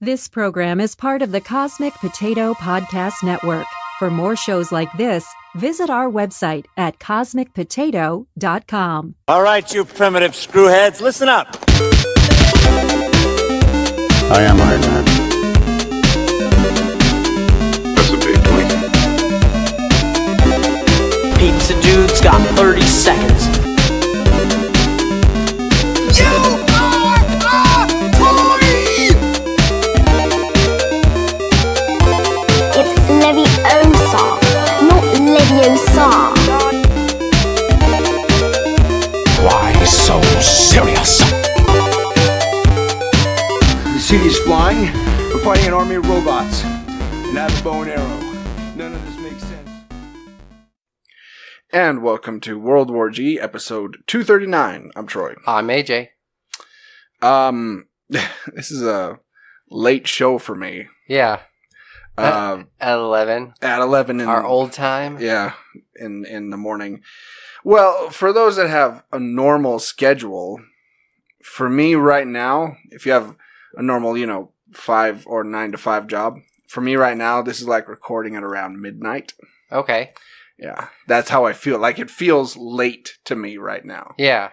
This program is part of the Cosmic Potato Podcast Network. For more shows like this, visit our website at cosmicpotato.com. All right, you primitive screwheads, listen up. I am Iron Man. That's a big twink. Pizza Dude's got 30 seconds. You are a toy! It's Leviosa, not Leviosa. Why so serious? You see these flying? We're fighting an army of robots. And I have a bow and arrow. None of this makes sense. And welcome to World War G, episode 239. I'm Troy. I'm AJ. This is a late show for me. Yeah. At 11. At 11 in Our old time. Yeah, in the morning. Well, for those that have a normal schedule, for me right now, if you have a normal, 5 or 9 to 5 job, for me right now, this is like recording at around midnight. Okay. Yeah, that's how I feel. Like, it feels late to me right now. Yeah.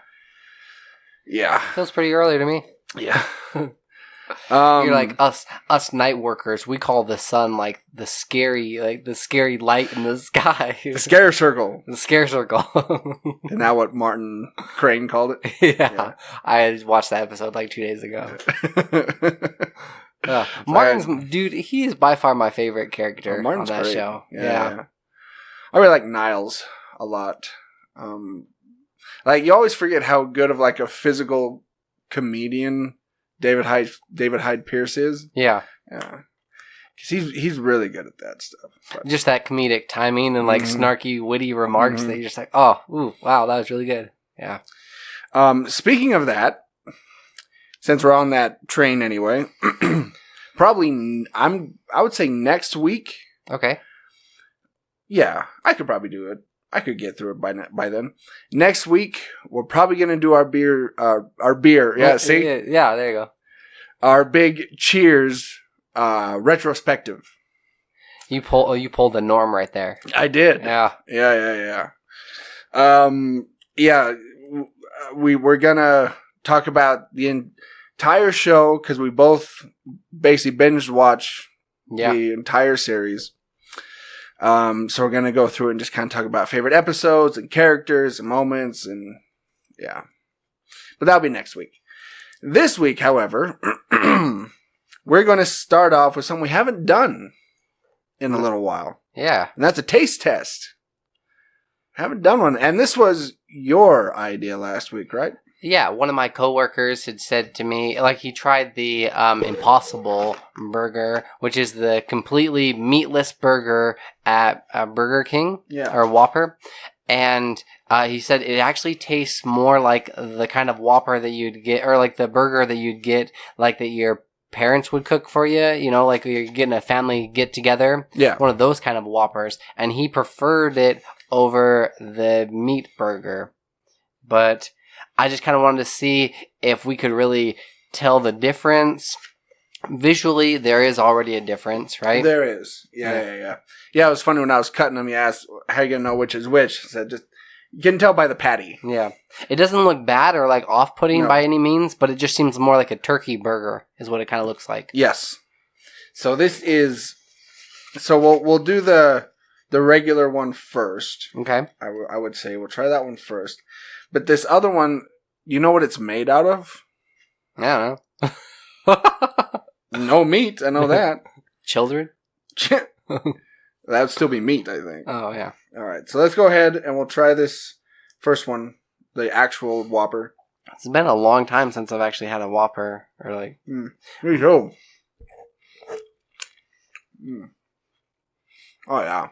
Yeah. Feels pretty early to me. Yeah. You're like us night workers. We call the sun like the scary light in the sky. The scare circle. The scare circle. Isn't that what Martin Crane called it? Yeah. I watched that episode like 2 days ago. Martin's, dude, he is by far my favorite character on that great. show. Yeah. I really like Niles a lot. Like, you always forget how good of like a physical comedian David Hyde Pierce is. Yeah. Yeah. Because he's really good at that stuff. But just that comedic timing and like snarky, witty remarks that you're just like, oh, ooh, wow, that was really good. Yeah. Speaking of that, since we're on that train anyway, probably I would say next week. Okay. Yeah, I could probably do it. I could get through it by then. Next week, we're probably going to do our beer. Yeah, see? Yeah, there you go. Our big Cheers retrospective. You pulled the norm right there. I did. Yeah. Yeah. We're going to talk about the entire show because we both basically binge watch the entire series. So we're going to go through and just kind of talk about favorite episodes and characters and moments and yeah. But that'll be next week. This week, however, we're going to start off with something we haven't done in a little while. Yeah. And that's a taste test. Haven't done one. And this was your idea last week, right? Yeah, one of my coworkers had said to me, like, he tried the Impossible Burger, which is the completely meatless burger at Burger King or Whopper. And he said it actually tastes more like the kind of Whopper that you'd get, or like the burger that you'd get, like that your parents would cook for you, like you're getting a family get together. Yeah. One of those kind of Whoppers. And he preferred it over the meat burger. But I just kind of wanted to see if we could really tell the difference. Visually, there is already a difference, right? There is. Yeah. Yeah, it was funny when I was cutting them. You asked, how are you going to know which is which? I said, you can tell by the patty. Yeah. It doesn't look bad or like off-putting by any means, but it just seems more like a turkey burger is what it kind of looks like. Yes. So we'll do the regular one first. Okay. I would say we'll try that one first. But this other one, you know what it's made out of? I don't know. No meat, I know that. Children? That would still be meat, I think. Oh, yeah. All right, so let's go ahead and we'll try this first one, the actual Whopper. It's been a long time since I've actually had a Whopper. Or like... Me too. Oh, yeah.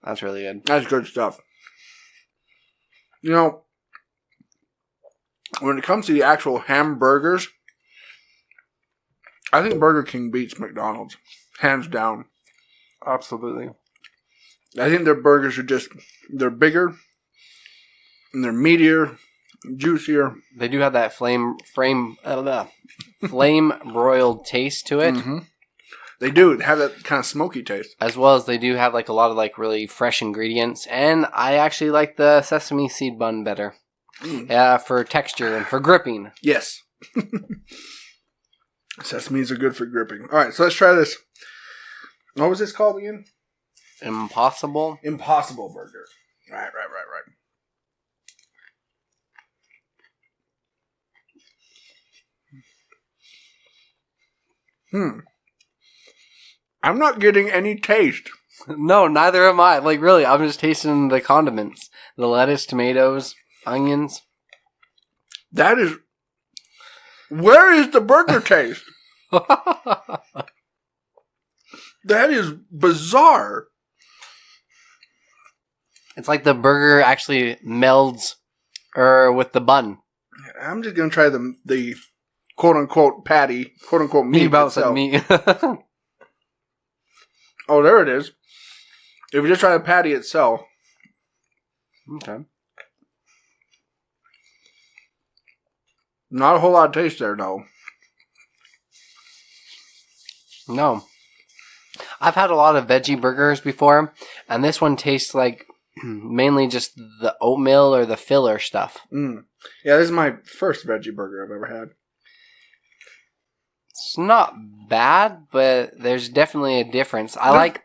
That's really good. That's good stuff. When it comes to the actual hamburgers, I think Burger King beats McDonald's. Hands down. Absolutely. I think their burgers are they're bigger, and they're meatier, juicier. They do have that flame broiled taste to it. Mm-hmm. They do have that kind of smoky taste. As well as they do have like a lot of like really fresh ingredients. And I actually like the sesame seed bun better. For texture and for gripping. Yes. Sesames are good for gripping. All right, so let's try this. What was this called again? Impossible Burger. Right. I'm not getting any taste. No, neither am I. Like, really, I'm just tasting the condiments. The lettuce, tomatoes, onions. That is... Where is the burger taste? That is bizarre. It's like the burger actually melds with the bun. I'm just going to try the quote-unquote patty, quote-unquote meat itself. Meat. Oh, there it is. If you just try the patty itself. Okay. Not a whole lot of taste there, though. No. I've had a lot of veggie burgers before, and this one tastes like mainly just the oatmeal or the filler stuff. Yeah, this is my first veggie burger I've ever had. It's not bad, but there's definitely a difference. I like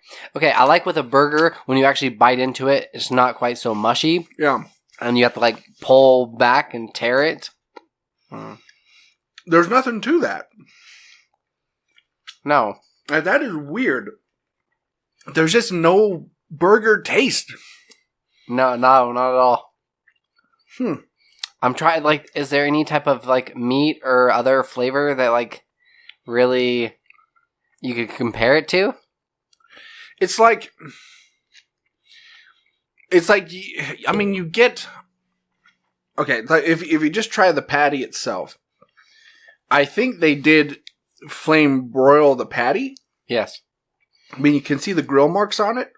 with a burger, when you actually bite into it, it's not quite so mushy. Yeah. And you have to like pull back and tear it. There's nothing to that. No. That is weird. There's just no burger taste. No, not at all. I'm trying, like, is there any type of, like, meat or other flavor that, like, really you could compare it to? It's like, I mean, you get, okay, like if you just try the patty itself, I think they did flame broil the patty. Yes. I mean, you can see the grill marks on it,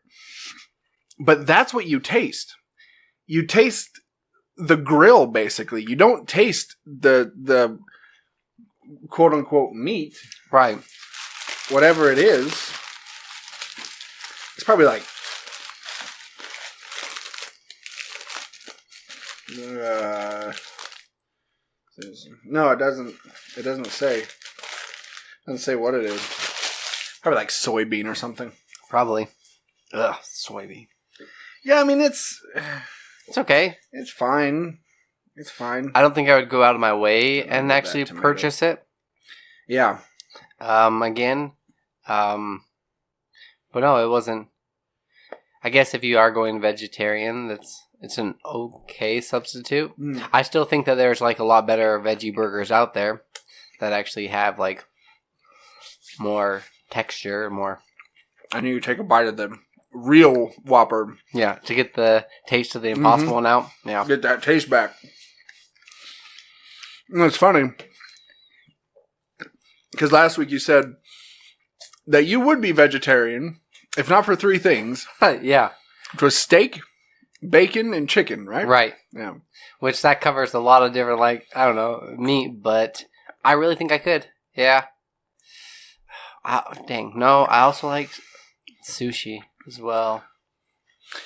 but that's what you taste. You taste the grill, basically. You don't taste the quote unquote meat. Right. Whatever it is. It's probably like no, it doesn't say. It doesn't say what it is. Probably like soybean or something. Probably. Ugh, soybean. Yeah, I mean it's okay. It's fine. It's fine. I don't think I would go out of my way and actually purchase it. Yeah. Again. But no, it wasn't. I guess if you are going vegetarian, it's an okay substitute. I still think that there's like a lot better veggie burgers out there that actually have like more texture, more. I knew you'd take a bite of the real Whopper. Yeah, to get the taste of the Impossible one out. Yeah, get that taste back. And it's funny because last week you said that you would be vegetarian if not for three things. Yeah, it was steak, bacon, and chicken, right? Right. Yeah. Which that covers a lot of different, like, I don't know, meat, but I really think I could. Yeah. Dang. No, I also like sushi as well.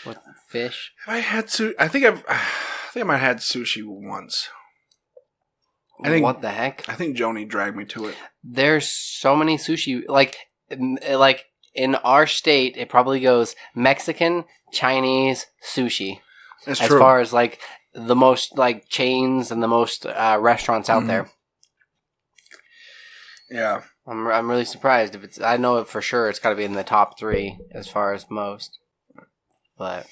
With fish. Have I had sushi? I think I might have had sushi once. What the heck? I think Joni dragged me to it. There's so many sushi, like in our state, it probably goes Mexican, Chinese, sushi. That's as true. Far as like the most like chains and the most restaurants out there. Yeah, I'm really surprised if it's. I know it for sure. It's got to be in the top 3 as far as most. But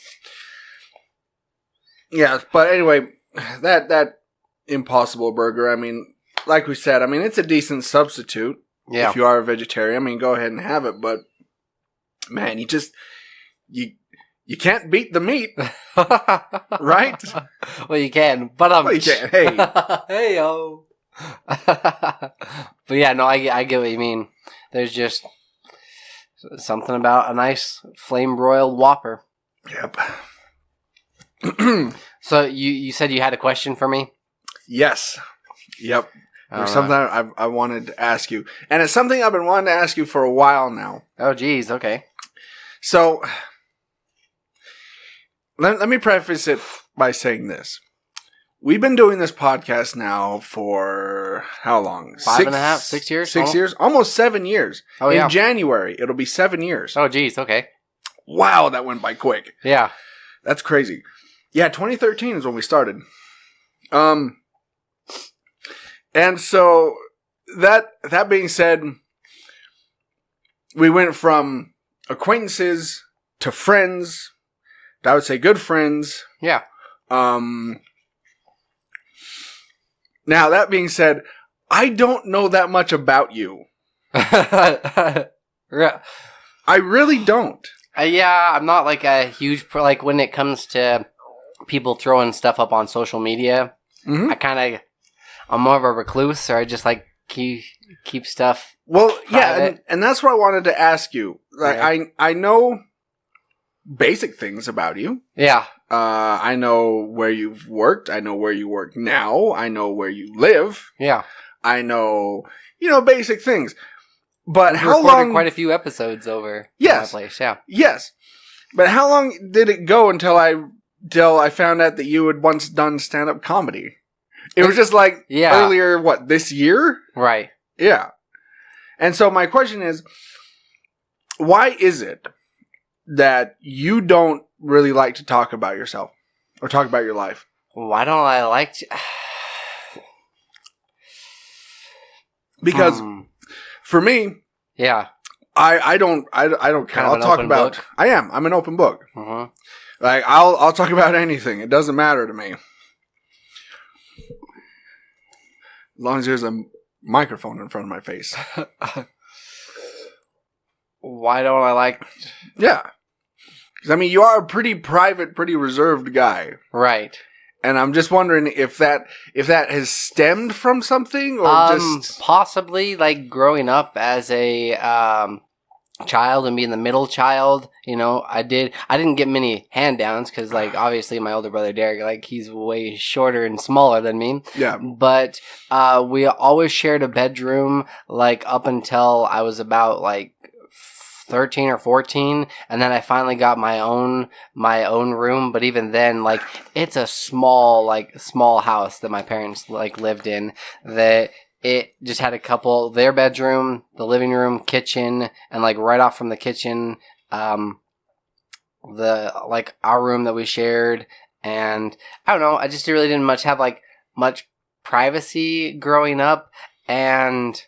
yeah, but anyway, that Impossible Burger. I mean, like we said, I mean it's a decent substitute. Yeah. If you are a vegetarian, I mean, go ahead and have it. But man, you can't beat the meat, right? Well, you can, but you can. Hey, hey yo. But yeah, no, I get what you mean. There's just something about a nice flame broiled Whopper. Yep. So you said you had a question for me? Yes. Yep. There's something I wanted to ask you. And it's something I've been wanting to ask you for a while now. Oh, geez. Okay. So, let me preface it by saying this. We've been doing this podcast now for how long? 5.5, 6 years? 6 years? Almost 7 years. Oh, yeah. In January, it'll be 7 years. Oh, geez. Okay. Wow, that went by quick. Yeah. That's crazy. Yeah, 2013 is when we started. And so that being said, we went from acquaintances to friends. I would say good friends. Yeah. Now that being said, I don't know that much about you. Yeah. I really don't. Yeah, I'm not like a huge like when it comes to people throwing stuff up on social media. Mm-hmm. I'm more of a recluse, or I just like keep stuff. Well, private. yeah, and that's what I wanted to ask you. Like, Yeah. I know basic things about you. Yeah. I know where you've worked. I know where you work now. I know where you live. Yeah. I know, basic things. But We've how recorded long? quite a few episodes over Yes. at my place. Yeah. Yes. But how long did it go until I found out that you had once done stand-up comedy? It was just like earlier, this year? Right. Yeah. And so my question is, why is it that you don't really like to talk about yourself or talk about your life? Why don't I like to? Because for me, yeah, I don't care. Kind of I'll an talk open about. book? I'm an open book. Mm-hmm. Like I'll talk about anything. It doesn't matter to me. As long as there's a microphone in front of my face. Why don't I like? Yeah. Because, you are a pretty private, pretty reserved guy. Right. And I'm just wondering if that has stemmed from something or just... Possibly, like, growing up as a child and being the middle child, I didn't get many hand-downs because, like, obviously my older brother Derek, like, he's way shorter and smaller than me. Yeah. But we always shared a bedroom, like, up until I was about, like, 13 or 14, and then I finally got my own room. But even then, like, it's a small house that my parents like lived in, that it just had their bedroom, the living room, kitchen, and like right off from the kitchen, our room that we shared. And I don't know, I just really didn't have much privacy growing up. And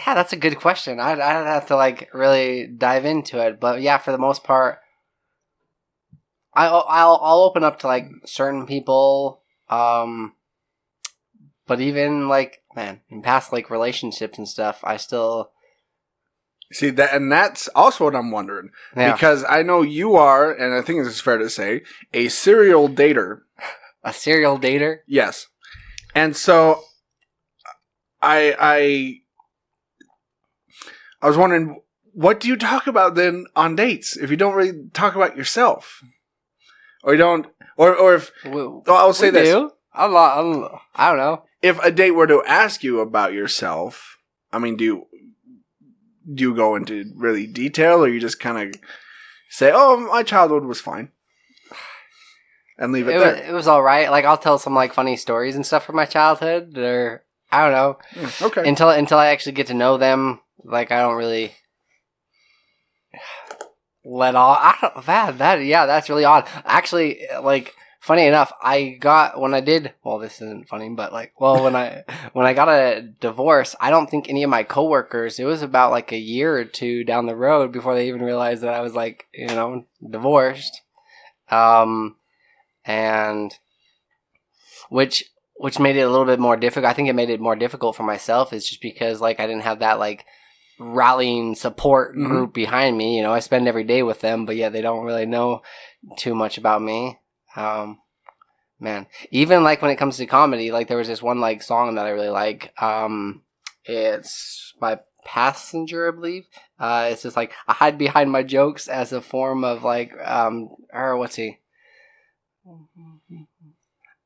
that's a good question. I'd have to like really dive into it, but yeah, for the most part, I'll open up to like certain people, but even like in past like relationships and stuff, I still see that, and that's also what I'm wondering because I know you are, and I think it's fair to say, a serial dater. A serial dater? Yes, and so I was wondering, what do you talk about then on dates if you don't really talk about yourself, or you don't, or if I'll say this, I don't know. If a date were to ask you about yourself, do you go into really detail, or you just kind of say, "Oh, my childhood was fine," and leave it there? It was all right. Like I'll tell some like funny stories and stuff from my childhood, or I don't know. Okay. Until I actually get to know them. Like, I don't really let on. That's really odd. Actually, like, funny enough, when this isn't funny, but like, when I got a divorce, I don't think any of my coworkers, it was about like a year or two down the road before they even realized that I was like, divorced. And which made it a little bit more difficult. I think it made it more difficult for myself is just because like I didn't have that like rallying support group behind me. I spend every day with them, but yeah, they don't really know too much about me. Man, even like when it comes to comedy, like there was this one like song that I really like. It's by Passenger, I believe. It's just like I hide behind my jokes as a form of like what's he?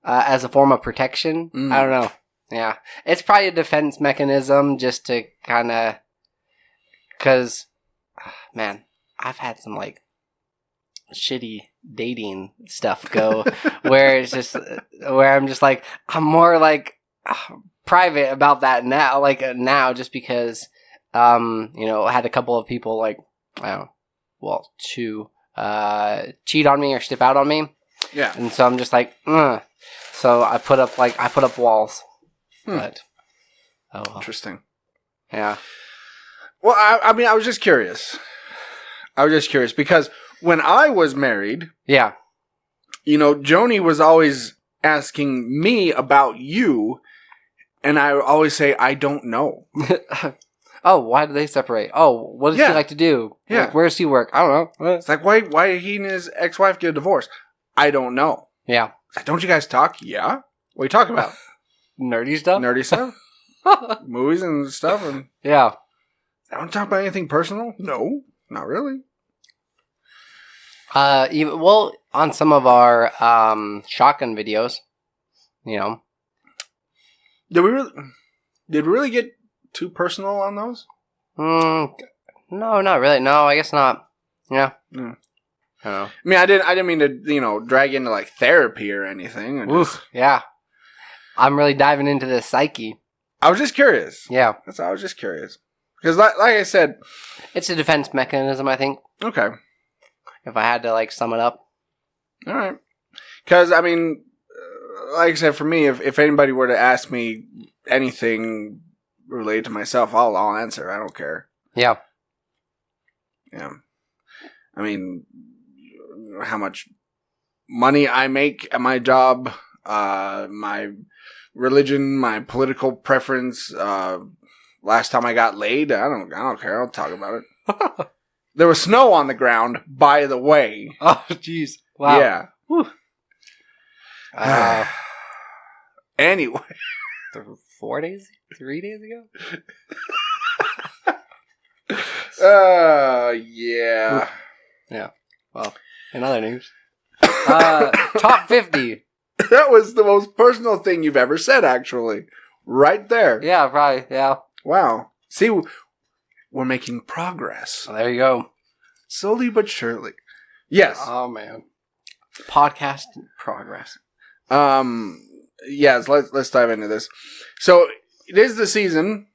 as a form of protection. I don't know. Yeah. It's probably a defense mechanism just to kind of... Because, man, I've had some, like, shitty dating stuff go where it's just... Where I'm just like, I'm more, like, private about that now. Like, now, just because, you know, I had a couple of people, like, I don't know, well, two, cheat on me or step out on me. Yeah. And so I'm just like, So I put up walls. But, oh well. Interesting. Yeah. Well, I mean, I was just curious. Because when I was married, Yeah. you know, Joni was always asking me about you, and I always say, I don't know. Oh, why did they separate? Oh, what does he like to do? Yeah. Where does he work? I don't know. It's like, why did he and his ex-wife get a divorce? I don't know. Yeah. It's like, don't you guys talk? Yeah. What are you talking about? Nerdy stuff? Nerdy stuff? Movies and stuff? And Yeah. I don't talk about anything personal? No, not really. Well, on some of our shotgun videos, you know. Did we really get too personal on those? No, not really. No, I guess not. Yeah. I don't know. I mean, I didn't mean to, you know, drag into like therapy or anything. Yeah. I'm really diving into the psyche. I was just curious. Yeah. I was just curious. Because like I said... It's a defense mechanism, I think. Okay. If I had to, like, sum it up. All right. Because, I mean, like I said, for me, if anybody were to ask me anything related to myself, I'll answer. I don't care. Yeah. Yeah. I mean, how much money I make at my job, my religion, my political preference, last time I got laid, I don't care. I'll talk about it. There was snow on the ground, by the way. Oh, jeez. Wow. Yeah. Whew. Anyway. 4 days? 3 days ago? Yeah. Yeah. Well, in other news. Top 50. That was the most personal thing you've ever said, actually. Right there. Yeah, probably. Yeah. Wow. See, we're making progress. Well, there you go. Slowly but surely. Yes. Oh, man. Podcast progress. Yes, let's dive into this. So, it is the season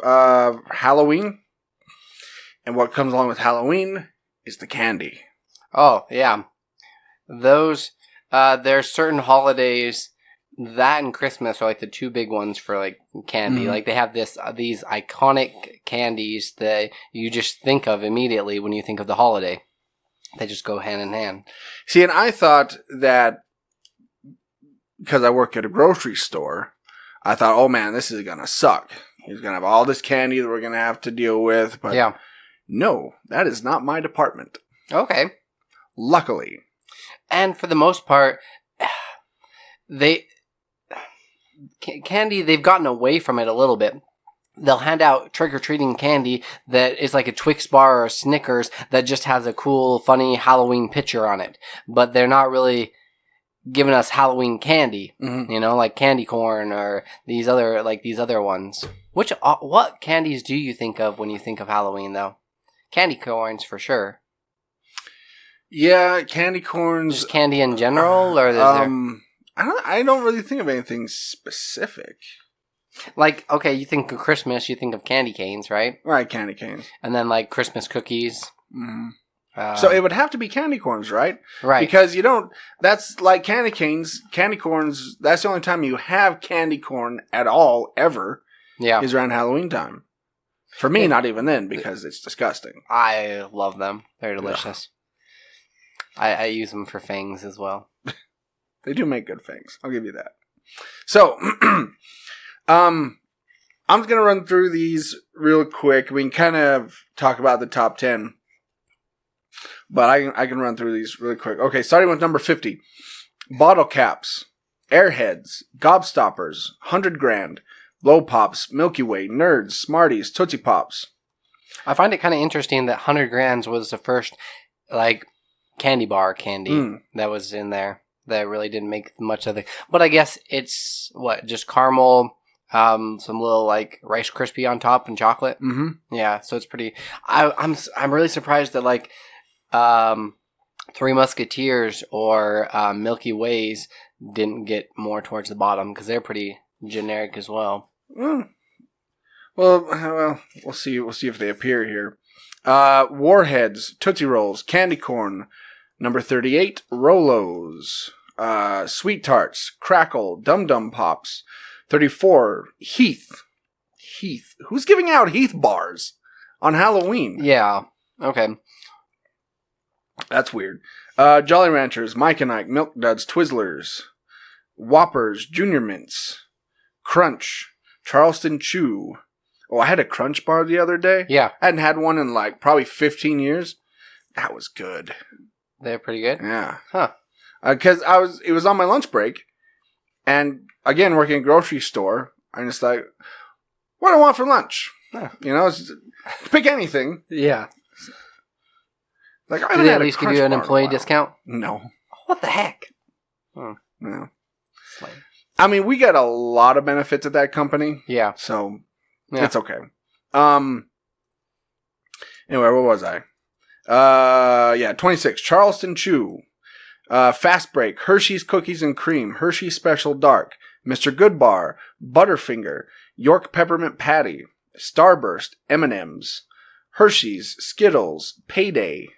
of Halloween. And what comes along with Halloween is the candy. Oh, yeah. Those, there's certain holidays, that and Christmas are like the two big ones for like candy. Mm-hmm. Like they have these iconic candies that you just think of immediately when you think of the holiday. They just go hand in hand. See, and I thought that because I work at a grocery store, I thought, oh man, this is going to suck. He's going to have all this candy that we're going to have to deal with. But yeah. No, that is not my department. Okay. Luckily. And for the most part, candy, they've gotten away from it a little bit. They'll hand out trick-or-treating candy that is like a Twix bar or a Snickers that just has a cool, funny Halloween picture on it. But they're not really giving us Halloween candy, you know, like candy corn or these other ones. What candies do you think of when you think of Halloween, though? Candy corns, for sure. Yeah, candy corns. Just candy in general, or is there... I don't really think of anything specific. Like, okay, you think of Christmas, you think of candy canes, right? Right, candy canes. And then, like, Christmas cookies. Mm-hmm. So it would have to be candy corns, right? Right. Because you don't... That's like candy canes. Candy corns, that's the only time you have candy corn at all, ever, is around Halloween time. For me, not even then, because it's disgusting. I love them. They're delicious. I use them for fangs as well. They do make good fangs. I'll give you that. So, I'm just going to run through these real quick. We can kind of talk about the top 10. But I can run through these really quick. Okay, starting with number 50. Bottle caps, Airheads, Gobstoppers, 100 Grand, Blow Pops, Milky Way, Nerds, Smarties, Tootsie Pops. I find it kind of interesting that 100 Grands was the first, like, candy bar candy that was in there. that really didn't make much of it. But I guess it's just caramel, some little like Rice Krispie on top and chocolate. Mm-hmm. Yeah, so it's pretty. I'm really surprised that like Three Musketeers or Milky Ways didn't get more towards the bottom because they're pretty generic as well. Well, we'll see. We'll see if they appear here. Warheads, Tootsie Rolls, Candy Corn, number 38, Rolos, Sweet Tarts, Crackle, Dum Dum Pops, 34, Heath. Who's giving out Heath bars on Halloween? Yeah. Okay. That's weird. Jolly Ranchers, Mike and Ike, Milk Duds, Twizzlers, Whoppers, Junior Mints, Crunch, Charleston Chew. Oh, I had a Crunch bar the other day. Yeah. I hadn't had one in like probably 15 years. That was good. They're pretty good? Yeah. Huh. Because it was on my lunch break. And again, working at a grocery store, I'm just like, what do I want for lunch? Huh. You know, pick anything. Yeah. Like, I Do haven't they had at a least give Crunch you an bar in a employee while. discount? No. What the heck? No. Lame. I mean, we get a lot of benefits at that company. Yeah. So, Yeah. it's okay. Anyway, what was I? 26. Charleston Chew. Fast Break. Hershey's Cookies and Cream. Hershey Special Dark. Mr. Goodbar. Butterfinger. York Peppermint Patty. Starburst. M&M's. Hershey's. Skittles. Payday.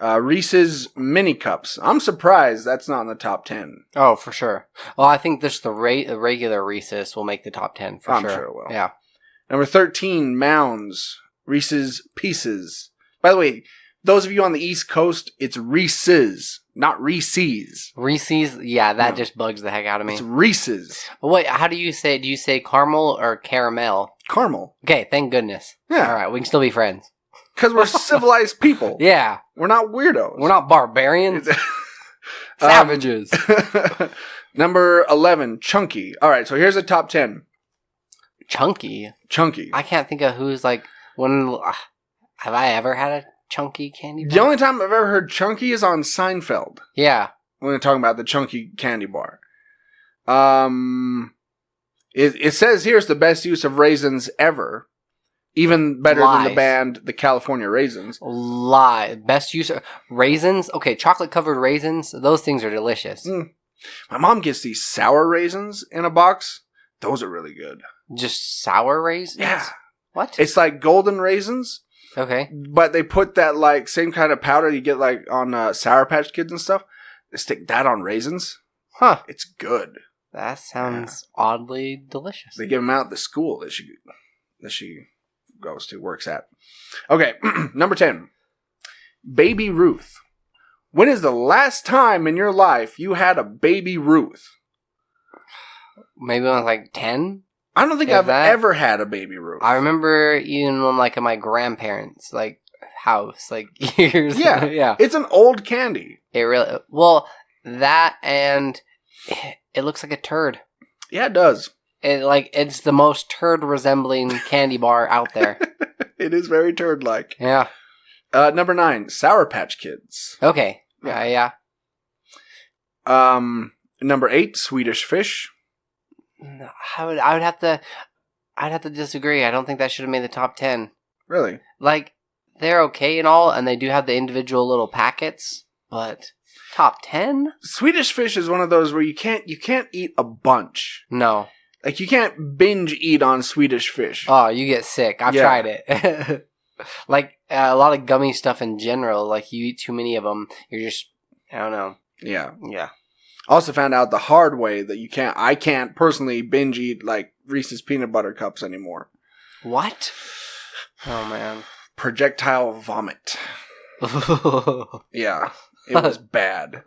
Reese's Mini Cups. I'm surprised that's not in the top 10. Oh, for sure. Well, I think just the regular Reese's will make the top 10 for I'm sure. sure it will. Yeah. Number 13, Mounds. Reese's Pieces. By the way, those of you on the East Coast, it's Reese's, not Reese's. Reese's, yeah, that just bugs the heck out of me. It's Reese's. Wait, how do you say? Do you say caramel or caramel? Caramel. Okay, thank goodness. Yeah. All right, we can still be friends. Because we're civilized people. Yeah. We're not weirdos. We're not barbarians. Savages. Number 11, Chunky. All right, so here's the top 10. Chunky? Chunky. I can't think of who's like, have I ever had a chunky candy bar? The only time I've ever heard Chunky is on Seinfeld. Yeah. When they're talking about the Chunky candy bar. It says here's the best use of raisins ever. Even better than the band, the California Raisins. Lie. Best use of raisins? Okay, chocolate covered raisins, those things are delicious. My mom gets these sour raisins in a box. Those are really good. Just sour raisins? Yeah. What? It's like golden raisins. Okay. But they put that like same kind of powder you get like on Sour Patch Kids and stuff. They stick that on raisins. Huh. It's good. That sounds oddly delicious. They give them out at the school that she goes to, works at. Okay, number 10. Baby Ruth. When is the last time in your life you had a Baby Ruth? Maybe when I was like 10? I don't think I've ever had a Baby Ruth. I remember eating one like at my grandparents' like house, like years. Yeah, yeah. It's an old candy. It really that and it looks like a turd. Yeah, it does. It's the most turd resembling candy bar out there. It is very turd like. Yeah. Number 9, Sour Patch Kids. Okay. Yeah. Number 8, Swedish Fish. I'd have to disagree. I don't think that should have made the top 10. Really? Like, they're okay and all, and they do have the individual little packets, but top 10? Swedish Fish is one of those where you can't eat a bunch. No. Like, you can't binge eat on Swedish Fish. Oh, you get sick. I've tried it. Like, a lot of gummy stuff in general, like, you eat too many of them, you're just, I don't know. Yeah. Yeah. Also found out the hard way that I can't personally binge eat, like, Reese's Peanut Butter Cups anymore. What? Oh, man. Projectile vomit. Yeah. It was bad.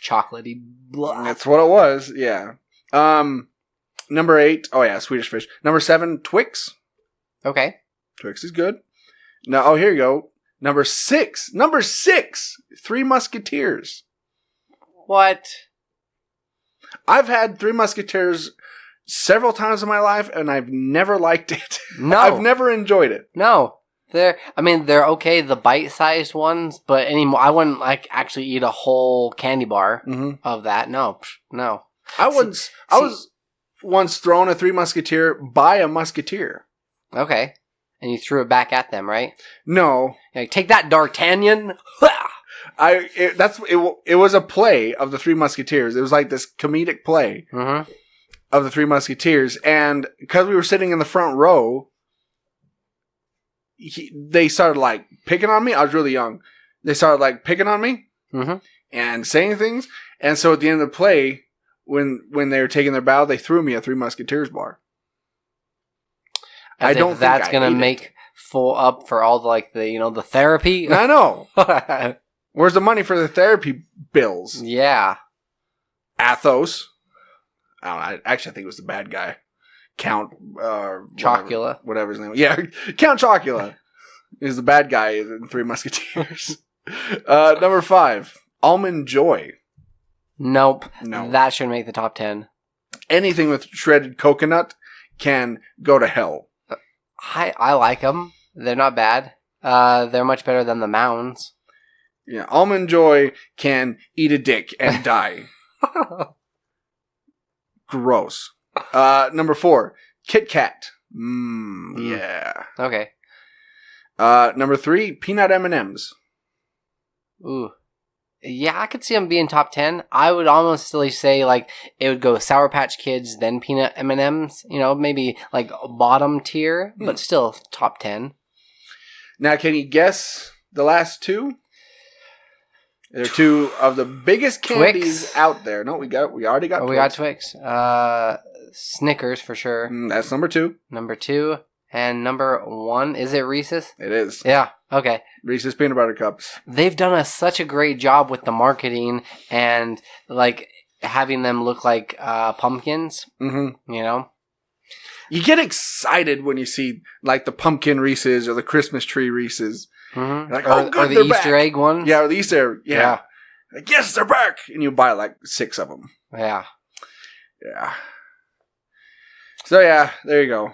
Chocolatey blah. That's what it was, yeah. Number 8, Swedish Fish. Number 7, Twix. Okay. Twix is good. Now, here you go. Number 6, Three Musketeers. What? I've had Three Musketeers several times in my life, and I've never liked it. No. I've never enjoyed it. No. They're okay, the bite-sized ones, but anymore, I wouldn't like actually eat a whole candy bar of that. No. I was once thrown a Three Musketeer by a musketeer. Okay, and you threw it back at them, right? No, like, take that, D'Artagnan. It was a play of the Three Musketeers. It was like this comedic play of the Three Musketeers, and because we were sitting in the front row. They started like picking on me. I was really young. They started like picking on me and saying things. And so at the end of the play, when they were taking their bow, they threw me a Three Musketeers bar. I don't think that's gonna make full up for all the therapy. I know. Where's the money for the therapy bills? Yeah. Athos. I think it was the bad guy. Count Chocula. Whatever his name was. Yeah, Count Chocula is the bad guy in Three Musketeers. Number 5, Almond Joy. Nope. No. That should make the top 10. Anything with shredded coconut can go to hell. I like them. They're not bad. They're much better than the Mounds. Yeah, Almond Joy can eat a dick and die. Gross. Number 4, Kit Kat. Yeah. Okay. Number 3, peanut M&Ms. Ooh. Yeah, I could see them being top 10. I would honestly say like it would go Sour Patch Kids, then peanut M&Ms. Maybe like bottom tier, but still top 10. Now, can you guess the last 2? They're 2 of the biggest candies Twix out there. No, we already got. We got Twix. Snickers for sure. That's number 2. Number 2 and number 1. Is it Reese's? It is. Yeah. Okay. Reese's peanut butter cups. They've done such a great job with the marketing and like having them look like pumpkins. Mm-hmm. You get excited when you see like the pumpkin Reese's or the Christmas tree Reese's. Mm-hmm. Like, or the Easter egg ones. Yeah, or the Easter egg. Yeah. Like, yes, they're back. And you buy like 6 of them. Yeah. Yeah. So yeah, there you go.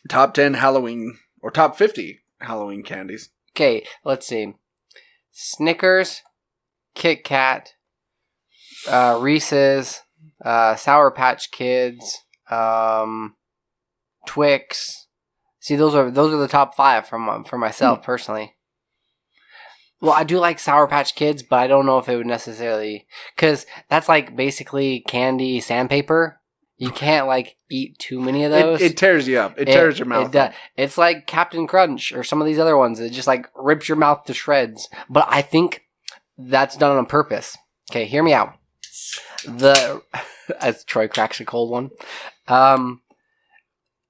Top 10 Halloween or top 50 Halloween candies. Okay, let's see. Snickers, Kit Kat, Reese's, Sour Patch Kids, Twix. See, those are the top 5 for myself personally. Well, I do like Sour Patch Kids, but I don't know if it would necessarily, because that's like basically candy sandpaper. You can't like eat too many of those. It tears you up. It tears your mouth up. It's like Captain Crunch or some of these other ones. It just like rips your mouth to shreds. But I think that's done on purpose. Okay, hear me out. As Troy cracks a cold one.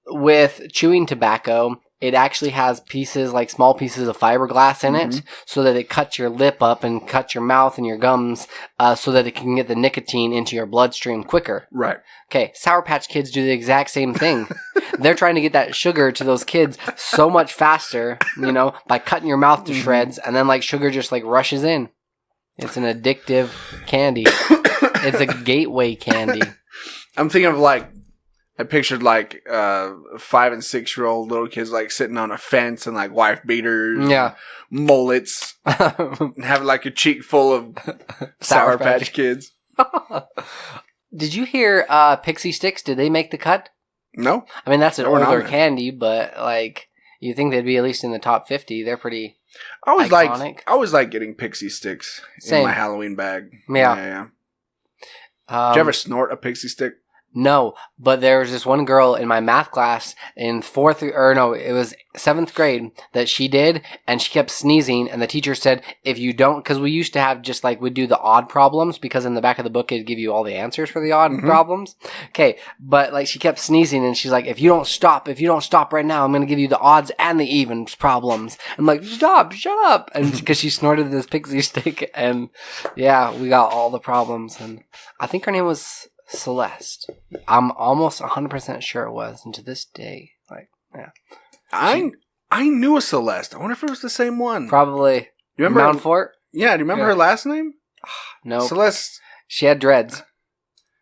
With chewing tobacco, it actually has pieces, like small pieces of fiberglass in it, so that it cuts your lip up and cuts your mouth and your gums, so that it can get the nicotine into your bloodstream quicker. Right. Okay, Sour Patch Kids do the exact same thing. They're trying to get that sugar to those kids so much faster, by cutting your mouth to shreds, and then like sugar just like rushes in. It's an addictive candy. It's a gateway candy. I'm thinking of I pictured 5 and 6 year old little kids sitting on a fence and wife beaters, mullets, and having a cheek full of Sour Patch Kids. Did you hear Pixie Sticks? Did they make the cut? No. I mean, that's an older candy, but you think they'd be at least in the top 50. They're pretty iconic. I always like getting Pixie Sticks in my Halloween bag. Yeah. Did you ever snort a Pixie Stick? No, but there was this one girl in my math class in 7th grade that she did, and she kept sneezing, and the teacher said, if you don't, because we used to have just we'd do the odd problems, because in the back of the book it'd give you all the answers for the odd problems. Okay, but she kept sneezing, and she's like, if you don't stop right now, I'm going to give you the odds and the evens problems. I'm like, shut up, and because she snorted this Pixie Stick, and yeah, we got all the problems, and I think her name was Celeste. I'm almost 100% sure it was, and to this day, I knew a Celeste. I wonder if it was the same one. Probably. You remember Mount Fort? Yeah, do you remember her last name? No. Celeste. She had dreads.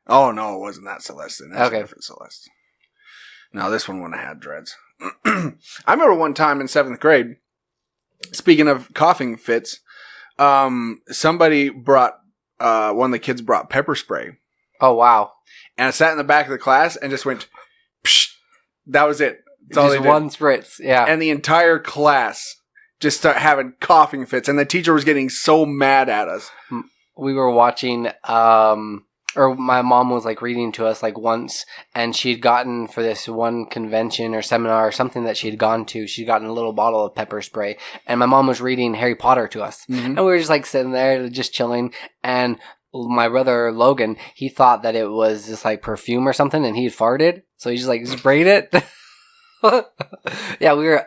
Oh, no, it wasn't that Celeste. That's okay. a different Celeste. No, this one wouldn't have had dreads. I remember one time in 7th grade, speaking of coughing fits, somebody brought, one of the kids brought pepper spray. Oh, wow. And I sat in the back of the class and just went, psh. That was it. That's all just they did. one spritz, yeah. And the entire class just started having coughing fits. And the teacher was getting so mad at us. We were watching, or my mom was like reading to us like once, and she'd gotten for this one convention or seminar or something that she had gone to, she'd gotten a little bottle of pepper spray, and my mom was reading Harry Potter to us. And we were just like sitting there just chilling, and my brother Logan, he thought that it was just like perfume or something, and he had farted, so he just like sprayed it. Yeah, we were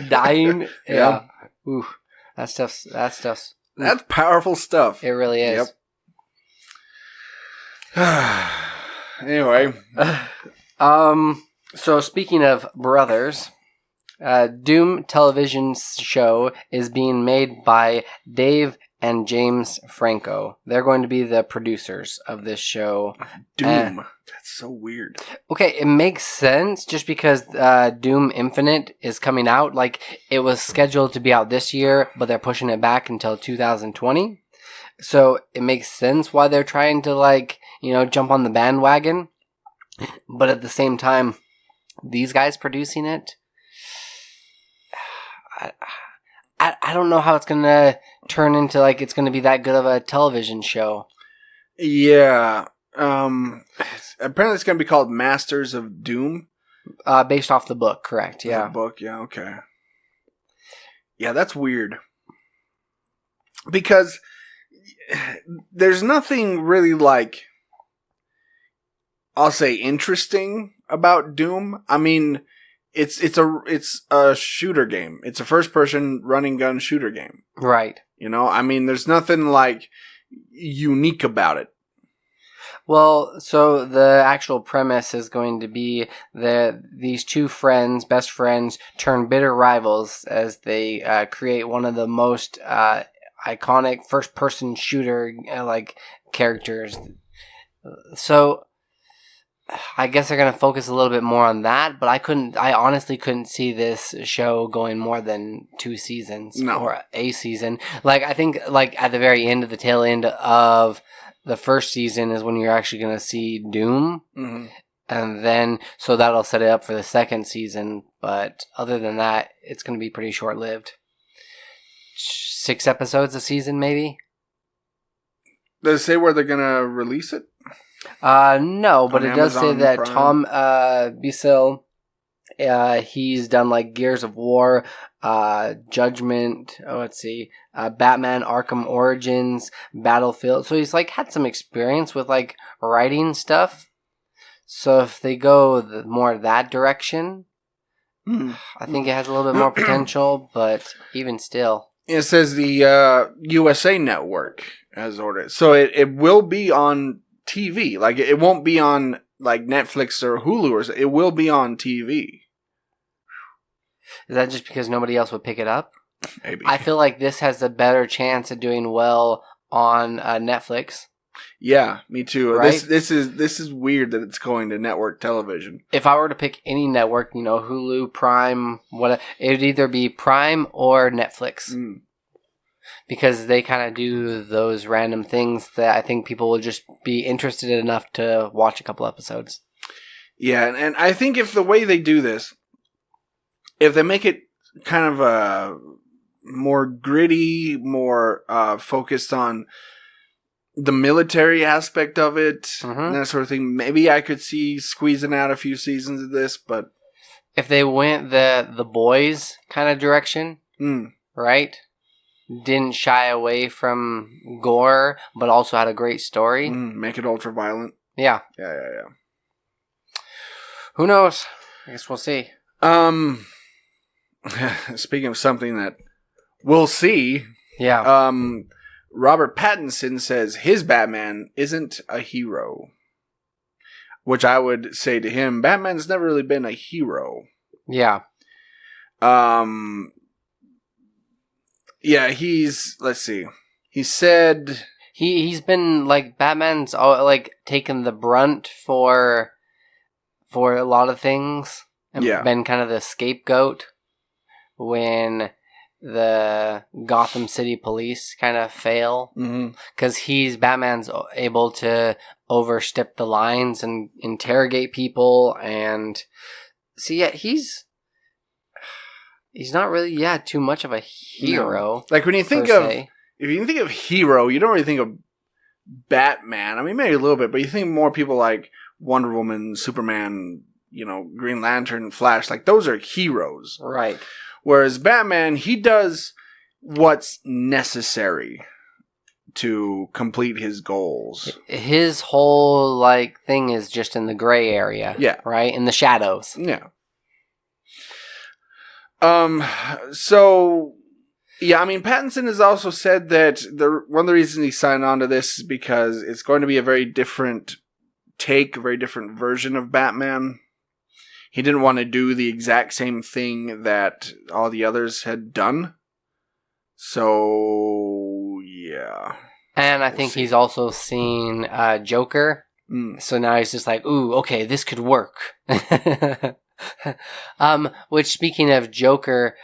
dying. Yeah. Ooh, that stuff's That's powerful stuff. it really is. Yep. Anyway. So speaking of brothers, Doom television show is being made by Dave and James Franco. They're going to be the producers of this show. Doom. That's so weird. Okay, it makes sense just because Doom Infinite is coming out. Like, it was scheduled to be out this year, but they're pushing it back until 2020. So it makes sense why they're trying to, like, you know, jump on the bandwagon. But at the same time, these guys producing it, I don't know how it's going to turn into, like, it's going to be that good of a television show. Yeah. Apparently it's going to be called Masters of Doom. Based off the book, correct, yeah. The book, yeah, okay. Yeah, that's weird. Because there's nothing really, like, I'll say interesting about Doom. I mean, it's a shooter game. It's a first-person running-gun shooter game. Right. You know, I mean, there's nothing, like, unique about it. Well, so the actual premise is going to be that these two friends, best friends, turn bitter rivals as they create one of the most iconic first-person shooter like characters. So I guess they're going to focus a little bit more on that, but I honestly couldn't see this show going more than 2 seasons or a season. Like, I think, like, at the very end of the tail end of the first season is when you're actually going to see Doom. Mm-hmm. And then, so that'll set it up for the second season. But other than that, it's going to be pretty short-lived. 6 episodes a season, maybe? Does it say where they're going to release it? No, but it does say that Prime. Tom Bissell, he's done like Gears of War, Judgment, Batman Arkham Origins, Battlefield. So he's like had some experience with like writing stuff. So if they go more that direction, I think it has a little bit more potential, but even still. It says the USA Network has ordered. So it will be on TV. Like, it won't be on like Netflix or Hulu or something. It will be on TV. Is that just because nobody else would pick it up? Maybe. I feel like this has a better chance of doing well on Netflix. Yeah, me too. Right? This is weird that it's going to network television. If I were to pick any network, you know, Hulu, Prime, whatever, it would either be Prime or Netflix. Because they kind of do those random things that I think people will just be interested enough to watch a couple episodes. Yeah, and I think if the way they do this, if they make it kind of more gritty, more focused on the military aspect of it, and that sort of thing, maybe I could see squeezing out a few seasons of this, but... If they went the boys kind of direction, right? Didn't shy away from gore, but also had a great story. Make it ultra violent. Yeah. Yeah. Who knows? I guess we'll see. Speaking of something that we'll see. Yeah. Robert Pattinson says his Batman isn't a hero. Which I would say to him, Batman's never really been a hero. Yeah. Yeah, let's see. He said he's been like Batman's like taken the brunt for a lot of things. and been kind of the scapegoat when the Gotham City police kind of fail. Because Batman's able to overstep the lines and interrogate people, and so he's not really too much of a hero. No. Like when you think if you think of hero, you don't really think of Batman. I mean, maybe a little bit, but you think more people like Wonder Woman, Superman, Green Lantern, Flash. Like those are heroes, right? Whereas Batman, he does what's necessary to complete his goals. His whole thing is just in the gray area. Yeah. Right? In the shadows. Yeah. So yeah, I mean Pattinson has also said that one of the reasons he signed on to this is because it's going to be a very different take, a very different version of Batman. He didn't want to do the exact same thing that all the others had done. So, yeah. And I think he's also seen Joker. So now he's just like, ooh, okay, this could work. Which, speaking of Joker,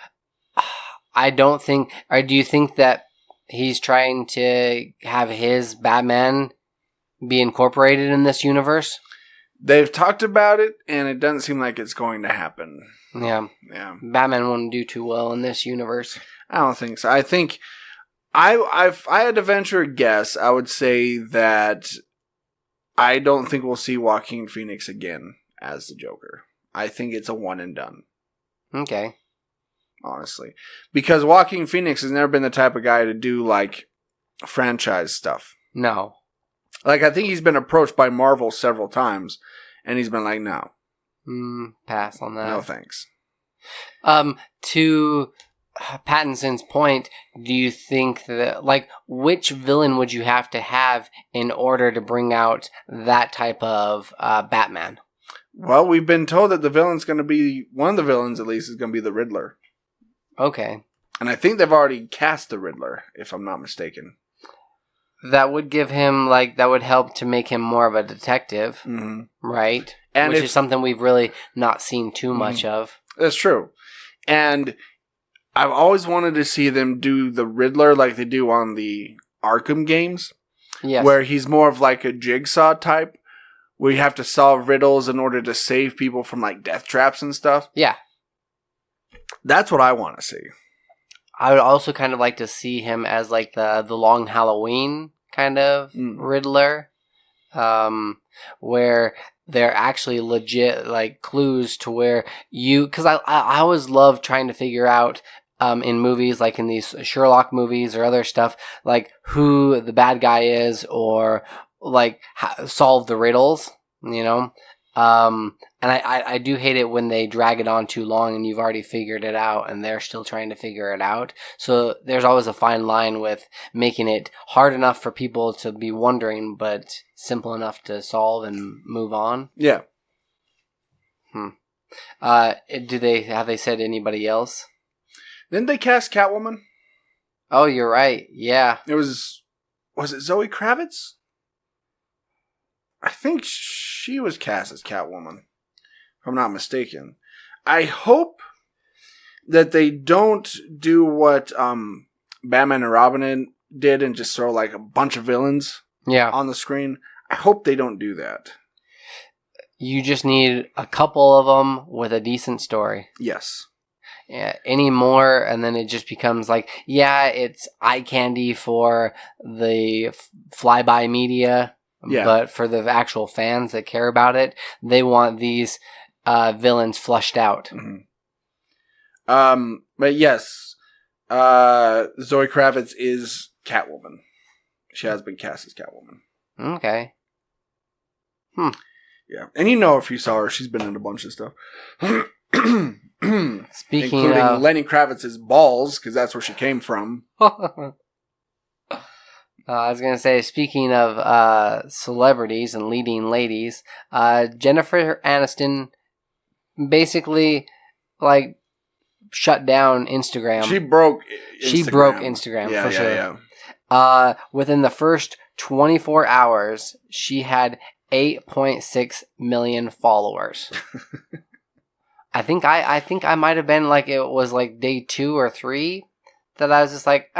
I don't think... Or do you think that he's trying to have his Batman be incorporated in this universe? They've talked about it, and it doesn't seem like it's going to happen. Yeah. Batman wouldn't do too well in this universe. I don't think so. I think if I had to venture a guess, I would say that I don't think we'll see Joaquin Phoenix again as the Joker. I think it's a one and done. Okay. Honestly. Because Joaquin Phoenix has never been the type of guy to do, franchise stuff. No. I think he's been approached by Marvel several times, and he's been like, no. Pass on that. No thanks. To Pattinson's point, do you think that, which villain would you have to have in order to bring out that type of Batman? Well, we've been told that the villain's going to be, one of the villains at least, is going to be the Riddler. Okay. And I think they've already cast the Riddler, if I'm not mistaken. That would give him, that would help to make him more of a detective, right? And which is something we've really not seen too much of. That's true. And I've always wanted to see them do the Riddler like they do on the Arkham games. Yes. Where he's more of a jigsaw type, where you have to solve riddles in order to save people from, death traps and stuff. Yeah. That's what I want to see. I would also kind of like to see him as, the Long Halloween kind of Riddler, where they're actually legit, clues to where because I always love trying to figure out, in movies, in these Sherlock movies or other stuff, who the bad guy is, or, solve the riddles, and I do hate it when they drag it on too long and you've already figured it out and they're still trying to figure it out. So there's always a fine line with making it hard enough for people to be wondering, but simple enough to solve and move on. Yeah. Have they said anybody else? Didn't they cast Catwoman? Oh, you're right. Yeah. Was it Zoe Kravitz? I think she was cast as Catwoman, if I'm not mistaken. I hope that they don't do what Batman and Robin did and just throw a bunch of villains on the screen. I hope they don't do that. You just need a couple of them with a decent story. Yes. Yeah, any more, and then it just becomes it's eye candy for the flyby media. Yeah. But for the actual fans that care about it, they want these villains flushed out. But yes, Zoe Kravitz is Catwoman. She has been cast as Catwoman. Okay. Yeah, and if you saw her, she's been in a bunch of stuff. Speaking including of Lenny Kravitz's balls, because that's where she came from. I was going to say, speaking of celebrities and leading ladies, Jennifer Aniston basically, shut down Instagram. She broke Instagram. She broke Instagram, for sure. Yeah. Within the first 24 hours, she had 8.6 million followers. I think I might have been like, it was like day 2 or 3 that I was just like,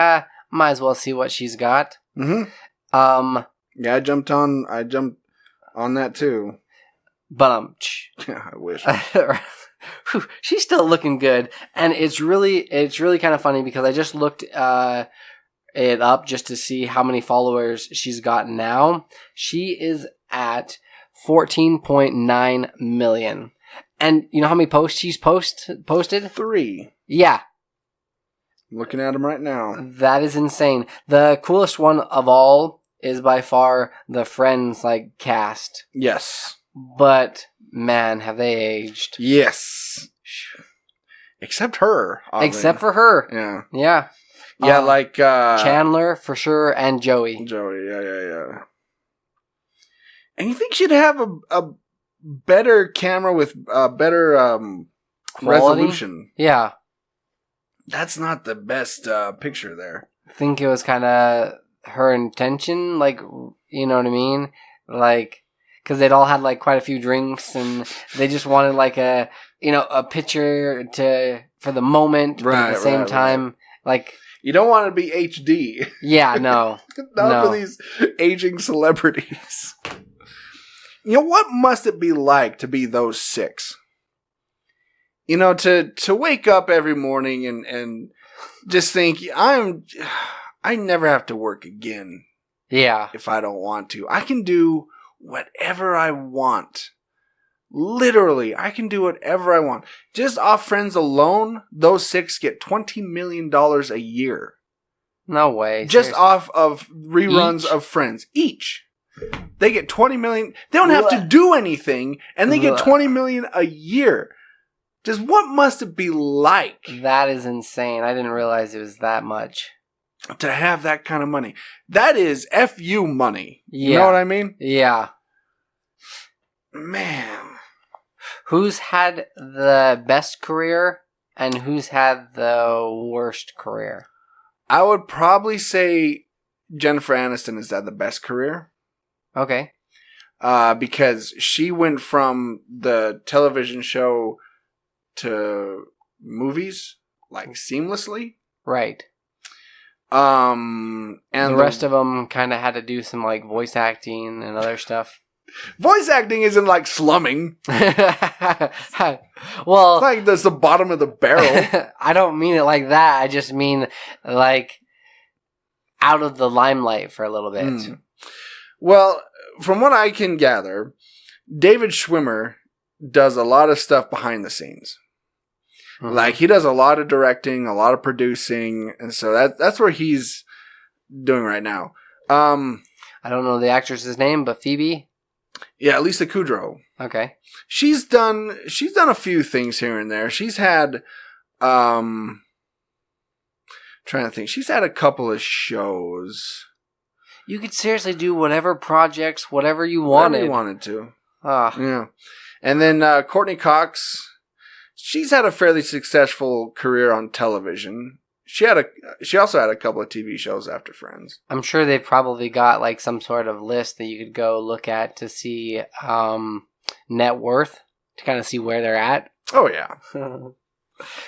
might as well see what she's got. Mm-hmm. Yeah, I jumped on that too. But Yeah, I wish. she's still looking good, and it's really kind of funny because I just looked it up just to see how many followers she's got now. She is at 14.9 million. And you know how many posts she's posted? 3. Yeah. I'm looking at them right now. That is insane. The coolest one of all is by far the Friends like cast. Yes. But man, have they aged. Yes. Except her. Oddly. Except for her. Yeah. Yeah. Yeah, like Chandler for sure and Joey. Yeah. And you think she'd have a better camera with better resolution? Yeah. That's not the best picture there. I think it was kind of her intention, like, you know what I mean? Like, because they'd all had like quite a few drinks and they just wanted like a picture for the moment, but at the same time, like, you don't want to be HD. Yeah, no. Not for these aging celebrities. You know, what must it be like to be those 6? You know, to wake up every morning and just think, I never have to work again. Yeah. If I don't want to. I can do whatever I want. Literally, I can do whatever I want. Just off Friends alone, those 6 get $20 million a year. No way. Just seriously. off of reruns of Friends. Each. They get 20 million. They don't have to do anything, and they get 20 million a year. Just what must it be like? That is insane. I didn't realize it was that much. To have that kind of money. That is FU money. Yeah. You know what I mean? Yeah. Man. Who's had the best career and who's had the worst career? I would probably say Jennifer Aniston has had the best career. Okay. Because she went from the television show to movies, like, seamlessly. Right. And the rest of them kind of had to do some like voice acting and other stuff. Voice acting isn't like slumming. Well, it's like that's the bottom of the barrel. I don't mean it like that. I just mean like out of the limelight for a little bit. Well, from what I can gather, David Schwimmer does a lot of stuff behind the scenes. Mm-hmm. Like, he does a lot of directing, a lot of producing, and so that's where he's doing right now. I don't know the actress's name, but Phoebe? Yeah, Lisa Kudrow. Okay. She's done a few things here and there. She's had trying to think. She's had a couple of shows. You could seriously do whatever projects, whatever you wanted. Whatever you wanted to. Yeah. And then Courtney Cox, she's had a fairly successful career on television. She also had a couple of TV shows after Friends. I'm sure they've probably got like some sort of list that you could go look at to see net worth, to kind of see where they're at. Oh, yeah.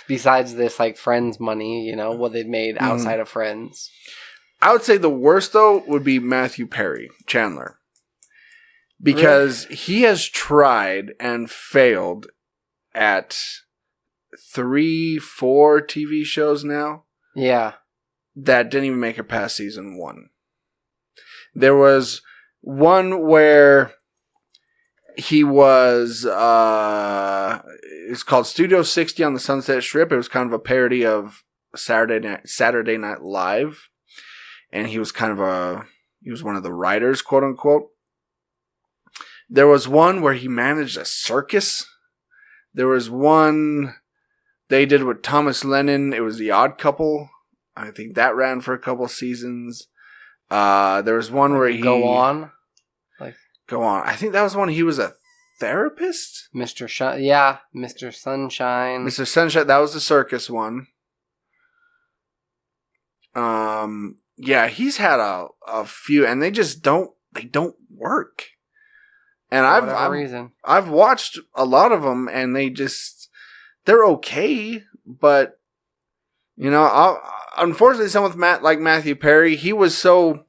Besides this, like, Friends money, what they've made outside of Friends. I would say the worst, though, would be Matthew Perry, Chandler. Because he has tried and failed at 3-4 TV shows now. Yeah. That didn't even make it past season 1. There was one where he was, it's called Studio 60 on the Sunset Strip. It was kind of a parody of Saturday Night Live. And he was he was one of the writers, quote unquote. There was one where he managed a circus. There was one they did with Thomas Lennon. It was The Odd Couple. I think that ran for a couple seasons. There was one where he... Go On. I think that was one he was a therapist? Mr. Sunshine. Mr. Sunshine, that was the circus one. Yeah, he's had a few, and they just don't work. And I've watched a lot of them, and they just, they're okay, but unfortunately, someone with like Matthew Perry, he was so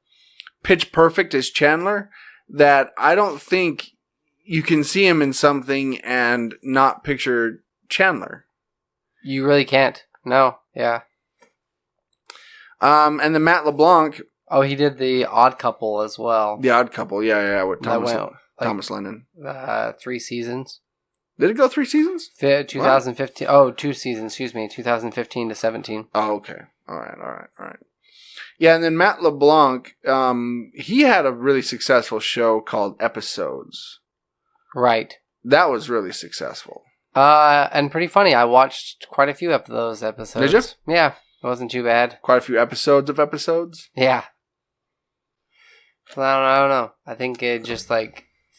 pitch perfect as Chandler that I don't think you can see him in something and not picture Chandler. You really can't. No. Yeah. And then Matt LeBlanc. Oh, he did The Odd Couple as well. The Odd Couple, yeah, with Thomas Lennon. 3 seasons. Did it go 3 seasons? 2015. What? Oh, 2 seasons. Excuse me. 2015 to 17. Oh, okay. All right. Yeah, and then Matt LeBlanc, he had a really successful show called Episodes. Right. That was really successful. And pretty funny. I watched quite a few of those episodes. Did you? Yeah, it wasn't too bad. Quite a few episodes of episodes? Yeah. I don't know. I think it just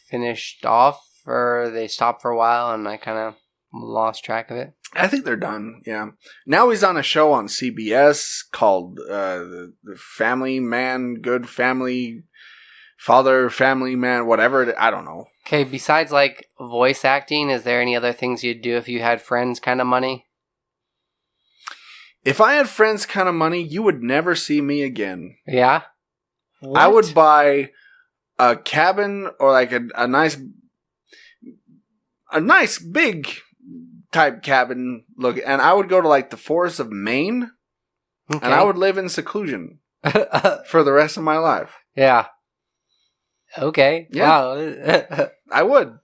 finished off, or they stopped for a while, and I kind of lost track of it. I think they're done. Yeah. Now he's on a show on CBS called the Family Man, Good Family, Father, Family Man, whatever. I don't know. Okay. Besides voice acting, is there any other things you'd do if you had Friends kind of money? If I had Friends kind of money, you would never see me again. Yeah. What? I would buy a cabin or a nice big type cabin look, and I would go to the forests of Maine, and I would live in seclusion for the rest of my life. Yeah. Okay. Yeah. Wow. I would.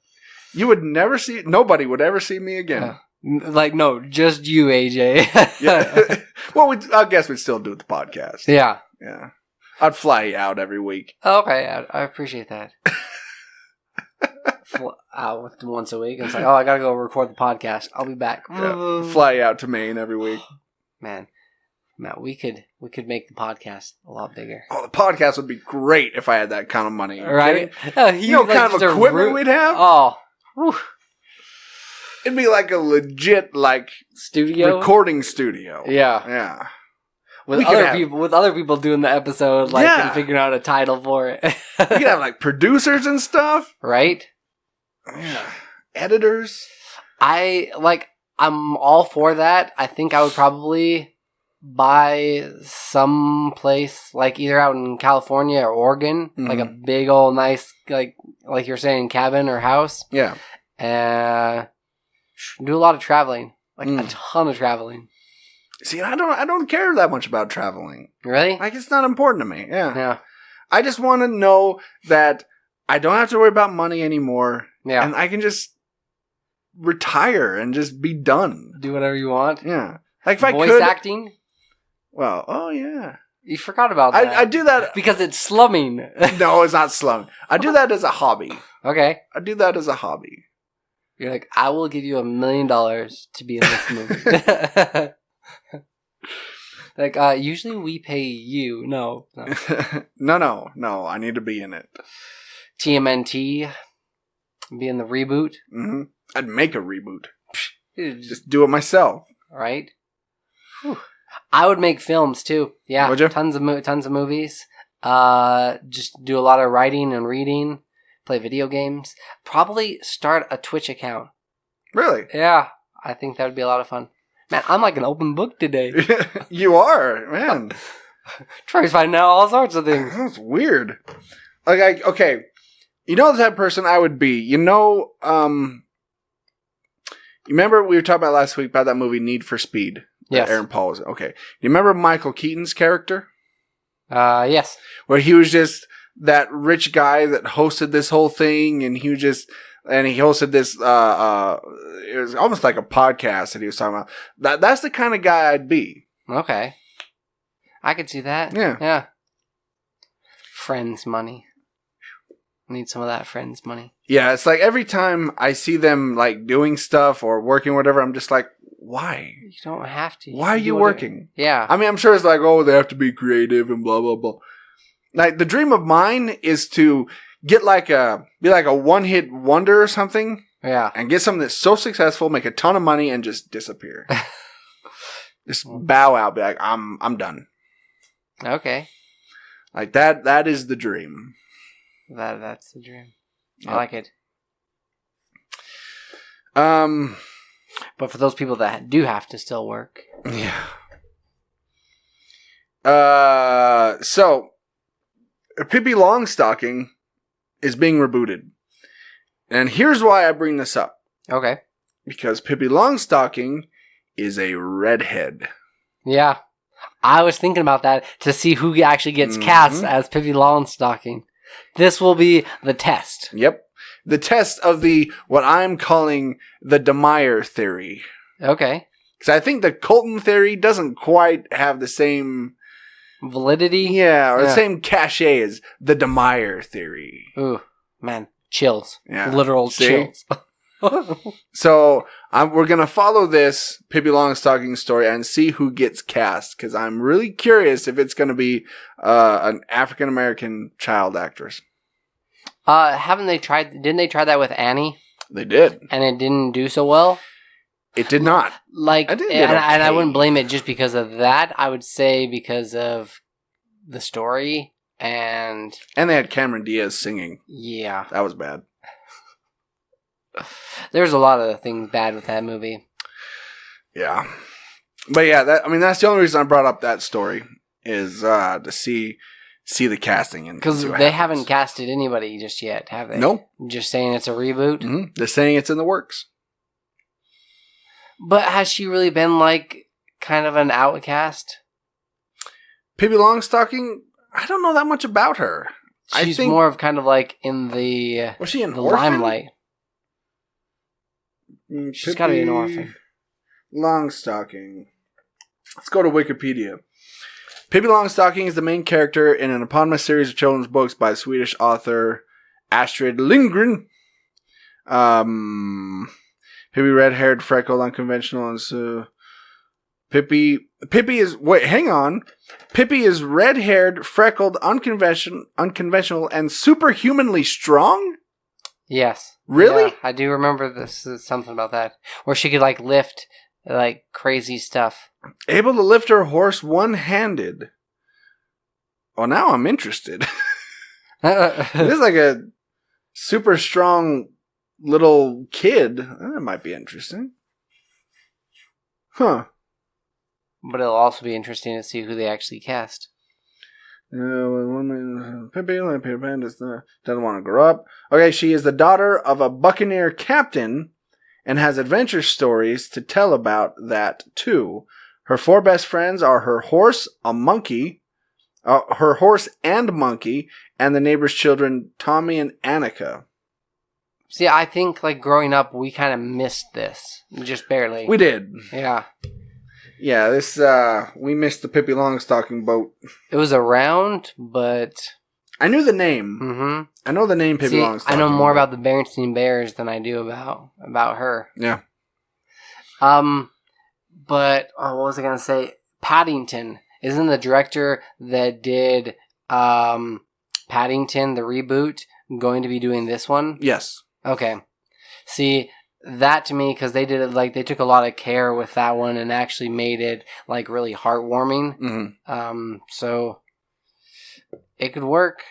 You would never see. Nobody would ever see me again. No, just you, AJ. Yeah. Well, I guess we'd still do the podcast. Yeah. Yeah. I'd fly you out every week. Okay, I appreciate that. Out once a week. It's like, I gotta go record the podcast. I'll be back. Yeah. Fly you out to Maine every week. Man, we could make the podcast a lot bigger. Oh, the podcast would be great if I had that kind of money. Right? You know what kind of equipment we'd have? Oh. Whew. It'd be like a legit studio? Recording studio. Yeah. Yeah. With other people doing the episode, and figuring out a title for it. You could have producers and stuff. Right? Yeah. Editors. I'm all for that. I think I would probably buy some place either out in California or Oregon, a big old nice like you're saying cabin or house. Yeah. Do a lot of traveling, a ton of traveling. See, I don't care that much about traveling. Really? It's not important to me. Yeah. Yeah. I just want to know that I don't have to worry about money anymore. Yeah. And I can just retire and just be done. Do whatever you want. Yeah. If I could. Voice acting? Well, oh yeah. You forgot about that. I do that. Because it's slumming. No, it's not slumming. I do that as a hobby. Okay. I do that as a hobby. You're like, I will give you $1 million to be in this movie. Usually we pay you. No. No. I need to be in it. TMNT. Be in the reboot. Mm-hmm. I'd make a reboot. Just do it myself. Right? Whew. I would make films too. Yeah. Would you? Tons of movies. Just do a lot of writing and reading. Play video games. Probably start a Twitch account. Really? Yeah. I think that would be a lot of fun. Man, I'm like an open book today. You are, man. Troy's finding out all sorts of things. That's weird. Okay. You know the type of person I would be. You remember we were talking about last week about that movie Need for Speed? Yes. Aaron Paul was in. Okay. You remember Michael Keaton's character? Yes. Where he was just that rich guy that hosted this whole thing, and he hosted this, it was almost like a podcast that he was talking about. That's the kind of guy I'd be. Okay. I could see that. Yeah. Yeah. Friends money. Need some of that friends money. Yeah, it's every time I see them doing stuff or working or whatever, I'm just like, why? You don't have to. Why are you working? Yeah. I mean, I'm sure it's they have to be creative and blah, blah, blah. The dream of mine is to get be a one-hit wonder or something. Yeah. And get something that's so successful, make a ton of money, and just disappear. Just bow out, be like, I'm done. Okay. That is the dream. That's the dream. Yep. I like it. But for those people that do have to still work. Yeah. So, Pippi Longstocking is being rebooted. And here's why I bring this up. Okay. Because Pippi Longstocking is a redhead. Yeah. I was thinking about that to see who actually gets cast as Pippi Longstocking. This will be the test. Yep. The test of what I'm calling the DeMeyer theory. Okay. Because I think the Colton theory doesn't quite have the same validity. Yeah, or the same cachet as the DeMeyer theory. Ooh, man. Chills. Yeah. Literal chills. So we're going to follow this Pippi Longstocking story and see who gets cast. Because I'm really curious if it's going to be an African-American child actress. Didn't they try that with Annie? They did. And it didn't do so well? It did not. And I wouldn't blame it just because of that. I would say because of the story and they had Cameron Diaz singing. Yeah. That was bad. There's a lot of things bad with that movie. Yeah. But yeah, that's the only reason I brought up that story is to see the casting. Because they haven't casted anybody just yet, have they? Nope. Just saying it's a reboot? Mm-hmm. They're saying it's in the works. But has she really been kind of an outcast? Pippi Longstocking? I don't know that much about her. She's more of kind of in the was she in the Orphan? limelight. She's got to be an orphan. Longstocking. Let's go to Wikipedia. Pippi Longstocking is the main character in an eponymous series of children's books by Swedish author Astrid Lindgren. Pippi, red-haired, freckled, unconventional, and so Pippi is hang on. Pippi is red-haired, freckled, unconventional, and superhumanly strong. Yes. Really? Yeah, I do remember this something about that, where she could lift crazy stuff. Able to lift her horse one-handed. Well, now I'm interested. This is a super strong little kid. That might be interesting. Huh. But it'll also be interesting to see who they actually cast. Pippi doesn't want to grow up. Okay, she is the daughter of a buccaneer captain and has adventure stories to tell about that too. Her 4 best friends are her horse, a monkey, her horse and monkey, and the neighbor's children, Tommy and Annika. See, I think growing up, we kind of missed this, just barely. We did. Yeah. Yeah, we missed the Pippi Longstocking boat. It was around, but I knew the name. Mm-hmm. I know the name Pippi Longstocking. I know more about the Berenstain Bears than I do about her. Yeah. But what was I gonna say? Paddington isn't the director that did Paddington the reboot going to be doing this one? Yes. Okay. See, that to me, because they did it they took a lot of care with that one and actually made it really heartwarming. Mm-hmm. So it could work,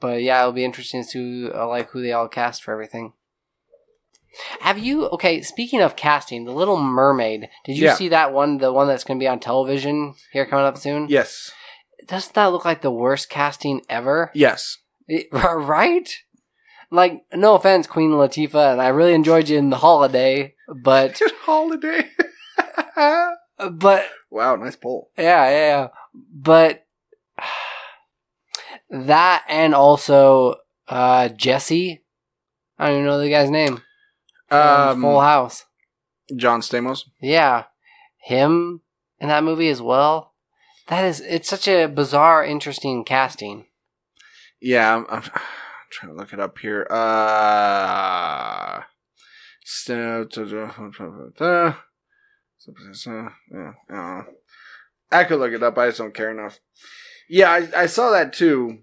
but yeah, it'll be interesting to see who they all cast for everything. Have you? Okay, speaking of casting, The Little Mermaid. Did you see that one? The one that's going to be on television here coming up soon. Yes. Doesn't that look like the worst casting ever? Yes. Right? No offense, Queen Latifah, and I really enjoyed you in The Holiday, but... Holiday? But... Wow, nice poll. Yeah. But... That and also Jesse. I don't even know the guy's name. Full House. John Stamos? Yeah. Him in that movie as well. It's such a bizarre, interesting casting. Yeah, I'm trying to look it up here. I could look it up. I just don't care enough. Yeah, I saw that too.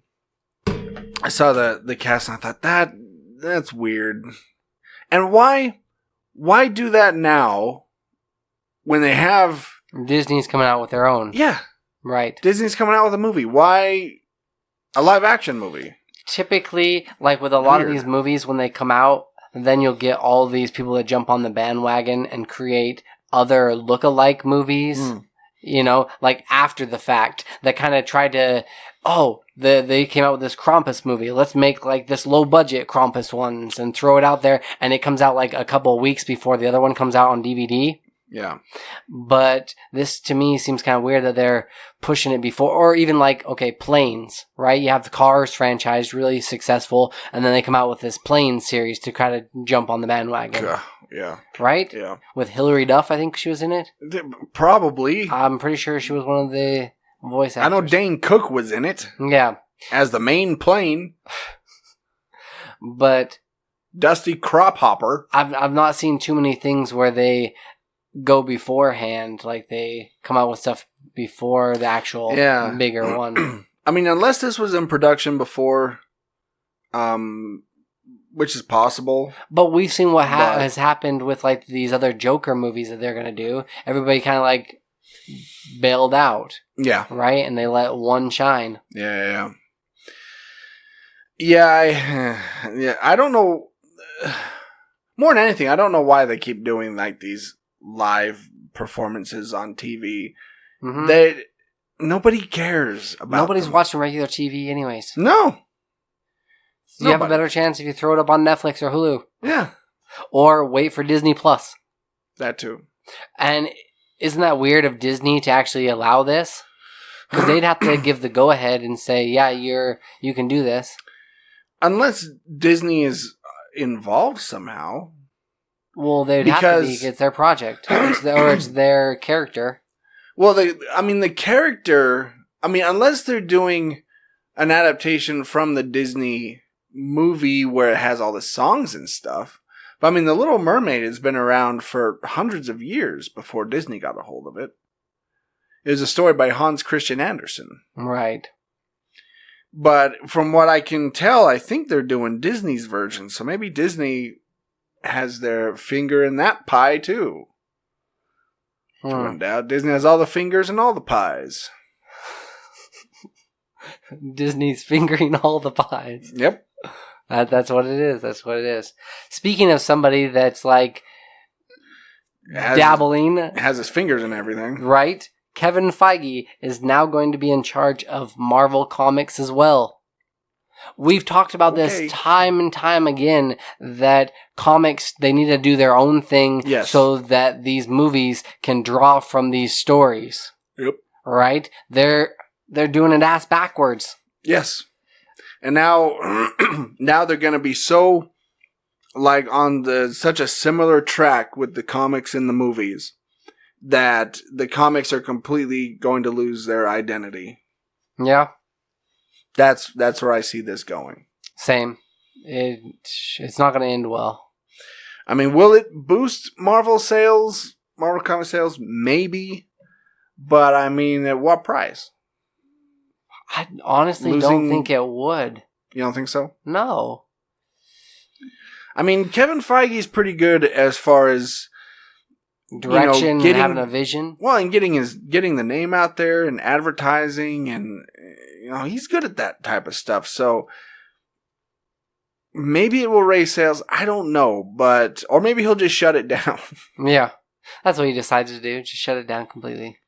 I saw the cast and I thought that's weird. And why do that now when they have Disney's coming out with their own? Yeah. Right. Disney's coming out with a movie. Why a live action movie? Typically, with a lot of these movies, when they come out, then you'll get all these people that jump on the bandwagon and create other look-alike movies, you know, like after the fact, that kind of tried to, they came out with this Krampus movie. Let's make like this low-budget Krampus ones and throw it out there, and it comes out like a couple of weeks before the other one comes out on DVD. Yeah. But this, to me, seems kind of weird that they're pushing it before, or even like, okay, Planes, right? You have the Cars franchise, really successful, and then they come out with this Planes series to kind of jump on the bandwagon. Yeah. Right? Yeah. With Hilary Duff, I think she was in it. Probably. I'm pretty sure she was one of the voice actors. I know Dane Cook was in it. Yeah. As the main plane. But Dusty Crophopper. I've not seen too many things where they go beforehand, like they come out with stuff before the actual bigger one. I mean, unless this was in production before, which is possible. But we've seen what has happened with like these other Joker movies that they're going to do. Everybody kind of like bailed out. Yeah. Right? And they let one shine. Yeah. Yeah, I don't know. More than anything, I don't know why they keep doing like these live performances on TV. Mm-hmm. Nobody cares about Nobody's them. watching regular TV anyways. No. You have a better chance if you throw it up on Netflix or Hulu. Yeah. Or wait for Disney Plus. That too. And isn't that weird of Disney to actually allow this? Because they'd have to give the go-ahead and say, yeah, you can do this. Unless Disney is involved somehow. Well, they'd have to be. It's their project. Or it's their character. Well, the character... I mean, unless they're doing an adaptation from the Disney movie where it has all the songs and stuff. But, I mean, The Little Mermaid has been around for hundreds of years before Disney got a hold of it. It was a story by Hans Christian Andersen. Right. But from what I can tell, I think they're doing Disney's version. So maybe Disney has their finger in that pie, too. Doubt Disney has all the fingers in all the pies. Disney's fingering all the pies. Yep. That's what it is. That's what it is. Speaking of somebody that's like dabbling. Has his fingers in everything. Right? Kevin Feige is now going to be in charge of Marvel Comics as well. We've talked about this time and time again, that comics, they need to do their own thing so that these movies can draw from these stories. Yep. Right? They're doing it ass backwards. Yes. And now they're going to be so like on such a similar track with the comics and the movies that the comics are completely going to lose their identity. Yeah. That's where I see this going. Same. It's not going to end well. I mean, will it boost Marvel comic sales? Maybe. But I mean, at what price? I honestly don't think it would. You don't think so? No. I mean, Kevin Feige's pretty good as far as direction, and having a vision. Well, and getting the name out there and advertising, and he's good at that type of stuff. So maybe it will raise sales. I don't know, or maybe he'll just shut it down. Yeah, that's what he decided to do. Just shut it down completely.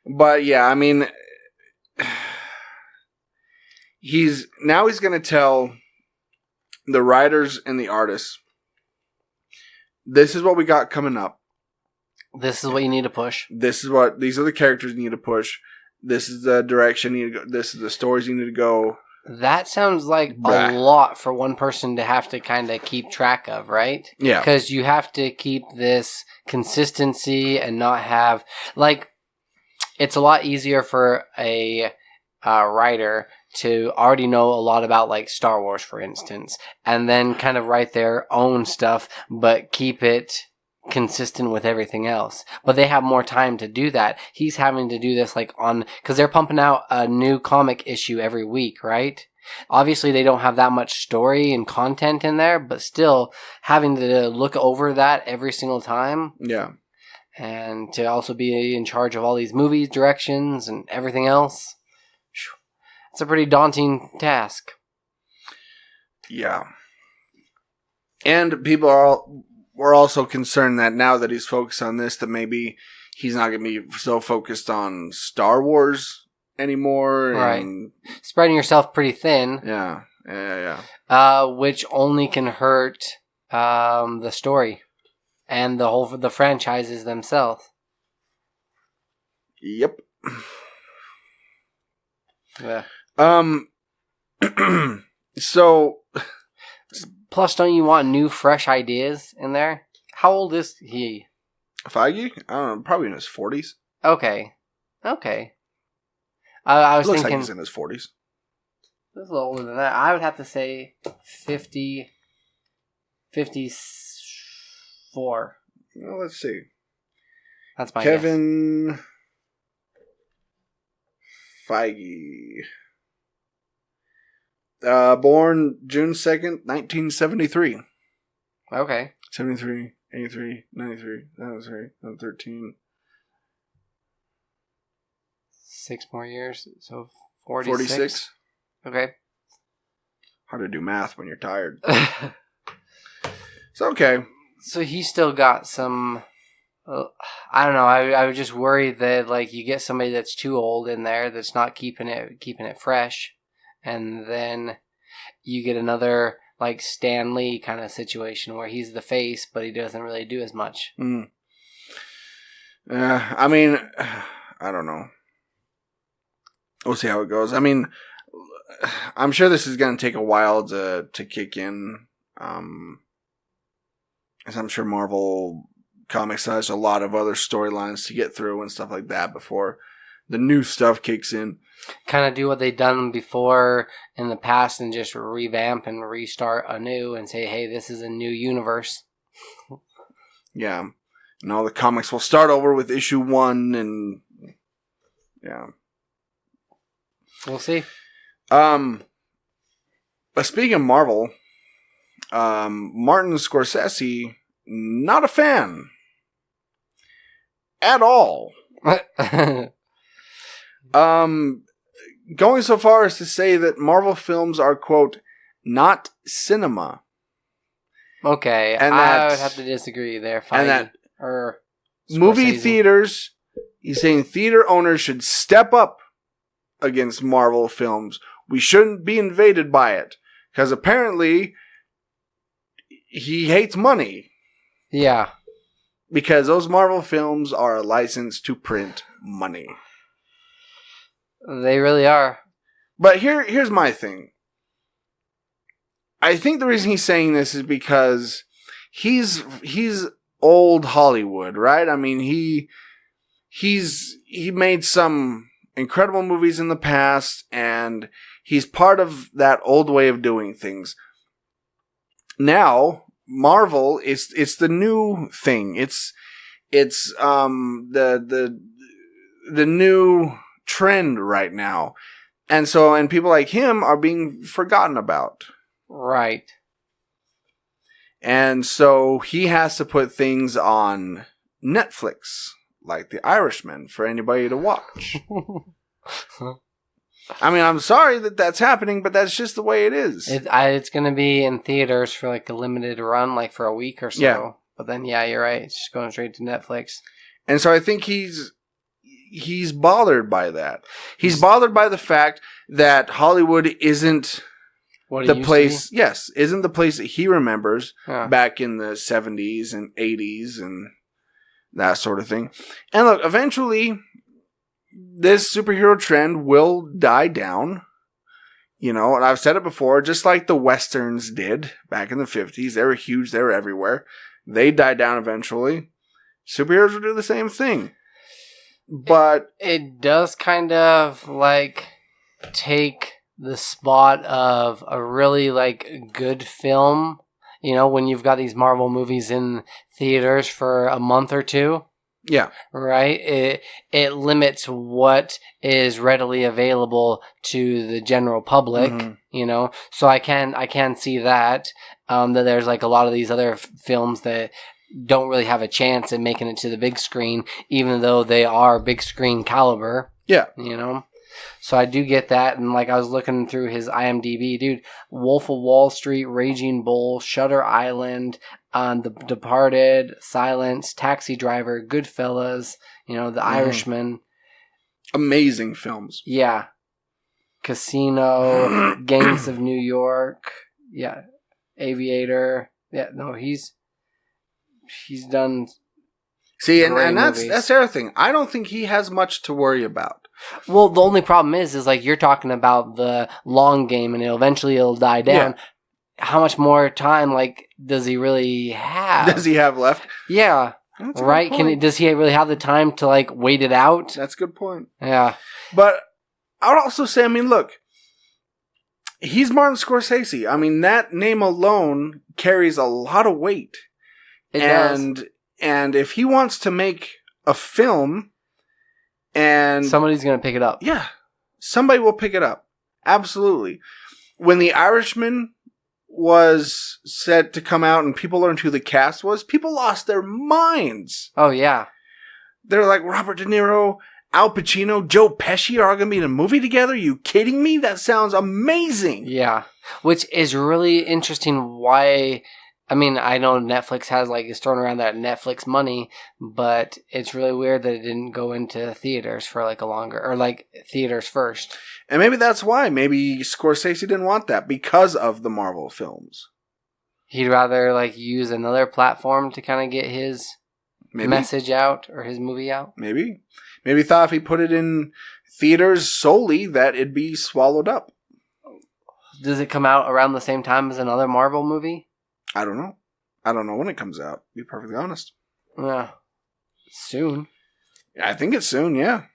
But yeah, I mean, he's going to tell the writers and the artists, this is what we got coming up. This is what you need to push. These are the characters you need to push. This is the direction you need to go. This is the stories you need to go. That sounds like a lot for one person to have to kind of keep track of, right? Yeah. Because you have to keep this consistency and not have, like, it's a lot easier for a writer to already know a lot about, like, Star Wars, for instance, and then kind of write their own stuff, but keep it consistent with everything else. But they have more time to do that. He's having to do this, like, because they're pumping out a new comic issue every week, right? Obviously, they don't have that much story and content in there, but still having to look over that every single time. Yeah. And to also be in charge of all these movies, directions, and everything else. It's a pretty daunting task. Yeah. And people were also concerned that now that he's focused on this, that maybe he's not going to be so focused on Star Wars anymore. Right. And, spreading yourself pretty thin. Yeah. Which only can hurt the story and the franchises themselves. Yep. Yeah. So, plus, don't you want new, fresh ideas in there? How old is he? Feige? I don't know, probably in his 40s. Okay. I was Looks thinking like he's in his 40s. It's a little older than that. I would have to say 50, 54. Well, let's see. That's my guess. Kevin Feige. Born June 2nd, 1973. Okay. 73, 83, 93, 93, 13. 6 more years, so 46. 46. Okay. Hard to do math when you're tired. It's okay. So he still got some... I don't know. I was just worried that like you get somebody that's too old in there that's not keeping it fresh, and then you get another like Stan Lee kind of situation where he's the face, but he doesn't really do as much. I mean, I don't know. We'll see how it goes. I mean, I'm sure this is going to take a while to kick in. As I'm sure Marvel Comics has a lot of other storylines to get through and stuff like that before the new stuff kicks in. Kind of do what they've done before in the past and just revamp and restart anew and say, hey, this is a new universe. Yeah. And all the comics will start over with issue 1 and yeah. We'll see. But speaking of Marvel, Martin Scorsese, not a fan. At all. Going so far as to say that Marvel films are, quote, not cinema. Okay, and I would have to disagree there. And that or movie theaters, he's saying theater owners should step up against Marvel films. We shouldn't be invaded by it. Because apparently, he hates money. Yeah. Because those Marvel films are a license to print money. They really are. But here's my thing. I think the reason he's saying this is because he's old Hollywood, right? I mean, he made some incredible movies in the past, and he's part of that old way of doing things. Now, Marvel, it's the new thing. It's the new trend right now. And people like him are being forgotten about. Right. And so he has to put things on Netflix, like The Irishman, for anybody to watch. I mean, I'm sorry that that's happening, but that's just the way it is. It's going to be in theaters for like a limited run, like for a week or so. Yeah. But then, yeah, you're right. It's just going straight to Netflix. And so I think he's bothered by that. He's bothered by the fact that Hollywood isn't the place. Yes, isn't the place that he remembers back in the 70s and 80s and that sort of thing. And look, eventually, this superhero trend will die down. You know, and I've said it before, just like the Westerns did back in the 50s. They were huge. They were everywhere. They died down eventually. Superheroes will do the same thing. But it does kind of like take the spot of a really like good film, you know, when you've got these Marvel movies in theaters for a month or two. Yeah. Right? It limits what is readily available to the general public, you know. So I can see that that there's like a lot of these other films that don't really have a chance at making it to the big screen, even though they are big screen caliber. Yeah. You know? So I do get that, and like I was looking through his IMDb, dude. Wolf of Wall Street, Raging Bull, Shutter Island, The Departed, Silence, Taxi Driver, Goodfellas, The Irishman. Amazing films. Yeah. Casino, Gangs of New York, yeah, Aviator. Yeah, no, he's done. See, and that's the other thing. I don't think he has much to worry about. Well, the only problem is like you're talking about the long game, and it'll die down. Yeah. How much more time, like, does he really have? Does he have left? Yeah, right. Does he really have the time to like wait it out? That's a good point. Yeah, but I would also say, I mean, look, he's Martin Scorsese. I mean, that name alone carries a lot of weight. It does. And if he wants to make a film, and somebody's going to pick it up. Yeah. Somebody will pick it up. Absolutely. When The Irishman was set to come out and people learned who the cast was, people lost their minds. Oh, yeah. They're like, Robert De Niro, Al Pacino, Joe Pesci are going to be in a movie together? Are you kidding me? That sounds amazing. Yeah. Which is really interesting why... I mean, I know Netflix is throwing around that Netflix money, but it's really weird that it didn't go into theaters for like a longer, or like theaters first. And maybe that's why. Maybe Scorsese didn't want that because of the Marvel films. He'd rather like use another platform to kind of get his message out or his movie out. Maybe thought if he put it in theaters solely that it'd be swallowed up. Does it come out around the same time as another Marvel movie? I don't know. I don't know when it comes out, to be perfectly honest. Yeah. Soon. I think it's soon, yeah.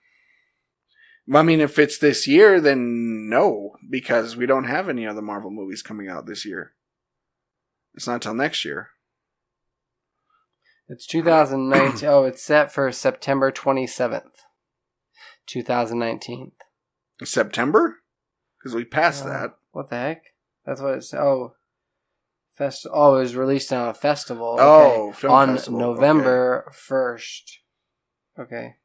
I mean, if it's this year, then no, because we don't have any other Marvel movies coming out this year. It's not until next year. It's 2019. Oh, it's set for September 27th, 2019. September? Because we passed that. What the heck? That's what it's... Oh... it was released on a festival. Okay. Oh, film on festival. November 1st. Okay.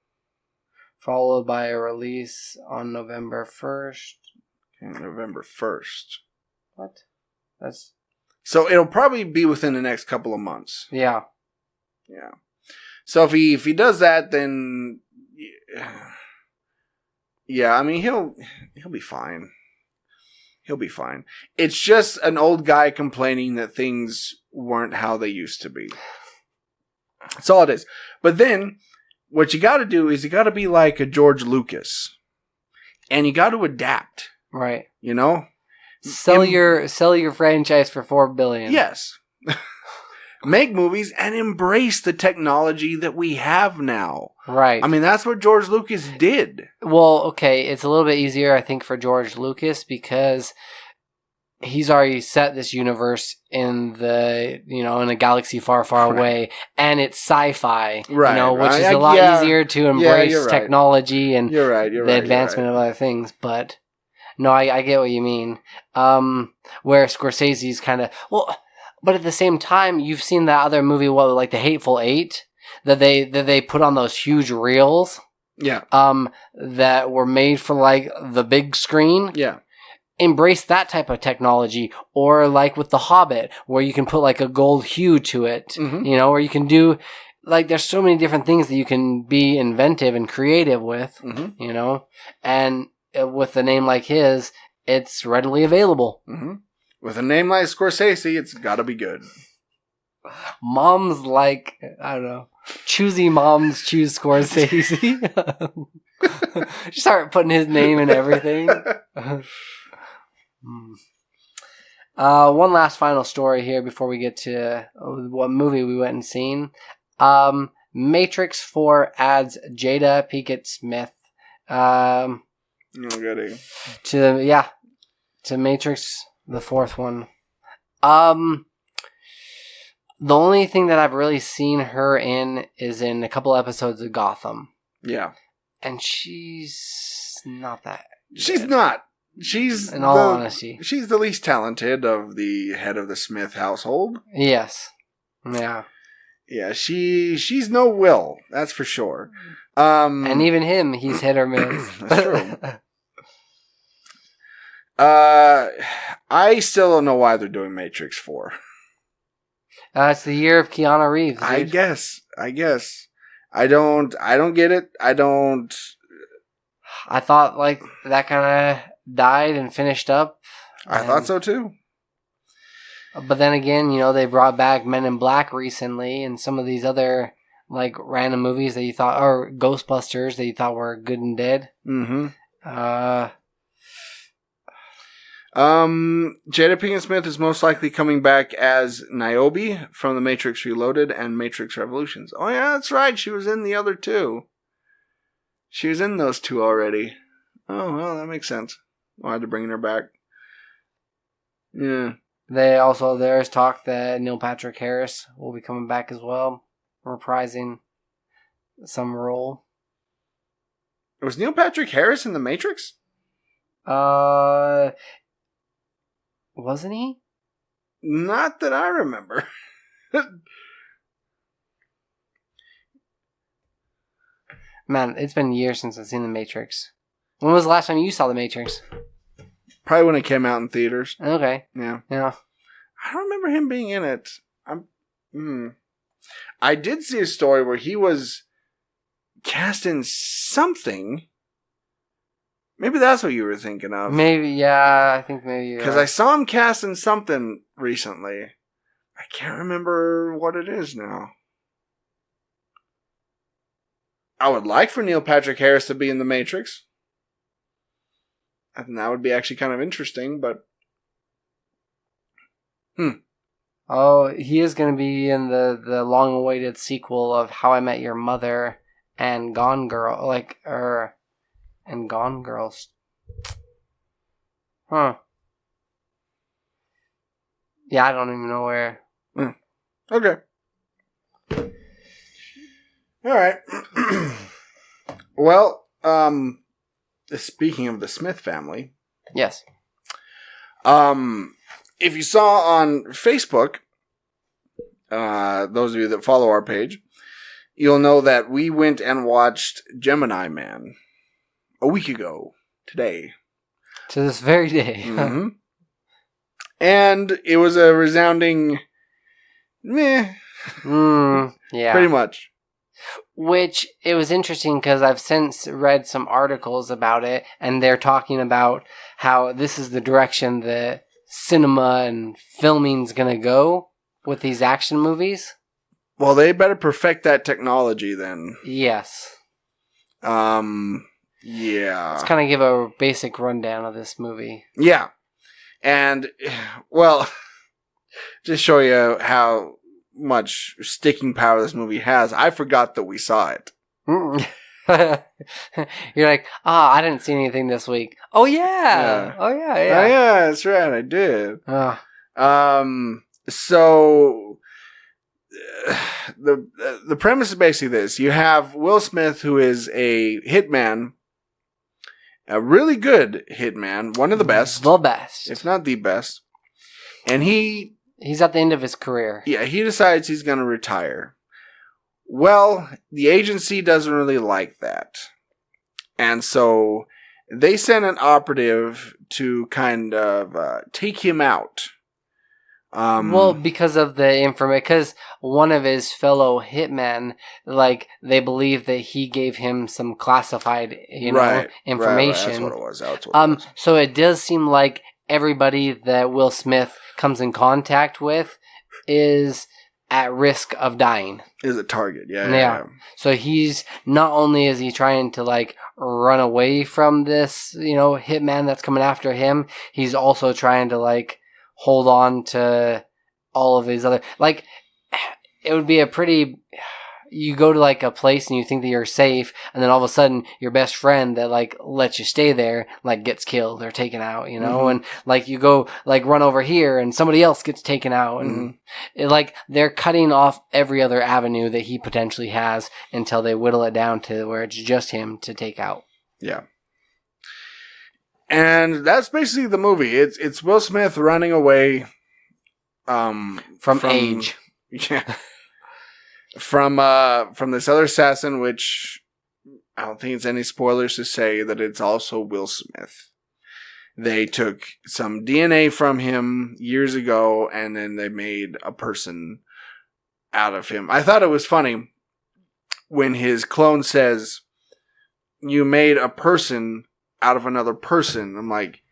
Followed by a release on November 1st. Okay, November 1st. What? That's... So it'll probably be within the next couple of months. Yeah. Yeah. So if he does that, then... Yeah, I mean, he'll be fine. He'll be fine. It's just an old guy complaining that things weren't how they used to be. That's all it is. But then, what you got to do is you got to be like a George Lucas. And you got to adapt. Right. You know? Sell your franchise for $4 billion. Yes. Make movies and embrace the technology that we have now. Right. I mean, that's what George Lucas did. Well, okay, it's a little bit easier, I think, for George Lucas because he's already set this universe in in a galaxy far, far away, and it's sci-fi, right? Which is a lot easier to embrace technology and the advancement of other things. But no, I get what you mean. Where Scorsese's kind of but at the same time, you've seen that other movie, like The Hateful Eight, that they put on those huge reels. Yeah. That were made for like the big screen. Yeah. Embrace that type of technology, or like with The Hobbit, where you can put like a gold hue to it. Mm-hmm. Where you can do like there's so many different things that you can be inventive and creative with. Mm-hmm. And with a name like his, it's readily available. Mm-hmm. With a name like Scorsese, it's gotta be good. Moms like, I don't know, choosy moms choose Scorsese. Just start putting his name in everything. One last final story here before we get to what movie we went and seen. Matrix 4 adds Jada Pinkett Smith. To Matrix... the fourth one. The only thing that I've really seen her in is in a couple episodes of Gotham. Yeah. And she's not that good. She's not. She's, in all honesty, she's the least talented of the head of the Smith household. Yes. Yeah. Yeah, she's no Will, that's for sure. And even him, he's hit or miss. That's true. I still don't know why they're doing Matrix 4. It's the year of Keanu Reeves, dude. I guess. I don't get it. I thought like that kind of died and finished up. I thought so too. But then again, they brought back Men in Black recently, and some of these other like random movies that you thought, or Ghostbusters that you thought were good and dead. Mm-hmm. Jada Pinkett Smith is most likely coming back as Niobe from The Matrix Reloaded and Matrix Revolutions. Oh yeah, that's right. She was in the other two. She was in those two already. Oh, well, that makes sense. Why they're bringing her back. Yeah. There's talk that Neil Patrick Harris will be coming back as well, reprising some role. Was Neil Patrick Harris in The Matrix? Wasn't he? Not that I remember. Man, it's been years since I've seen The Matrix. When was the last time you saw The Matrix? Probably when it came out in theaters. Okay. Yeah. Yeah. I don't remember him being in it. I did see a story where he was cast in something. Maybe that's what you were thinking of. Maybe, yeah. I think maybe. Because I saw him cast in something recently. I can't remember what it is now. I would like for Neil Patrick Harris to be in The Matrix. I think that would be actually kind of interesting, but... Oh, he is going to be in the long-awaited sequel of How I Met Your Mother and Gone Girl, and Gone Girls. Huh. Yeah, I don't even know where. Okay. Alright. Well, speaking of the Smith family. Yes. If you saw on Facebook, those of you that follow our page, you'll know that we went and watched GemInI Man a week ago today. To this very day. Mm-hmm. And it was a resounding meh. Yeah. Pretty much. Which, it was interesting because I've since read some articles about it, and they're talking about how this is the direction that cinema and filming's gonna go with these action movies. Well, they better perfect that technology then. Yes. Yeah. Let's kind of give a basic rundown of this movie. Yeah. And, well, just show you how much sticking power this movie has. I forgot that we saw it. You're like, I didn't see anything this week. Oh yeah. Oh yeah. Oh yeah, that's right, I did. So the premise is basically this. You have Will Smith, who is a hitman, a really good hitman, one of the best. The best. If not the best. And he's at the end of his career. Yeah, he decides he's going to retire. Well, the agency doesn't really like that. And so they sent an operative to kind of take him out. Well, because of the information, because one of his fellow hitmen, they believe that he gave him some classified, information. Right. That's what it was. So it does seem like everybody that Will Smith comes in contact with is at risk of dying. Is a target, yeah. So he's, not only is he trying to run away from this, hitman that's coming after him, he's also trying to hold on to all of his other, it would be a pretty, you go to a place and you think that you're safe, and then all of a sudden your best friend that lets you stay there gets killed or taken out, and you go run over here and somebody else gets taken out, and they're cutting off every other avenue that he potentially has until they whittle it down to where it's just him to take out. Yeah. And that's basically the movie. It's Will Smith running away from age. Yeah. From this other assassin, which I don't think it's any spoilers to say that it's also Will Smith. they took some DNA from him years ago, and then they made a person out of him. I thought it was funny when his clone says, "You made a person out of another person." I'm like,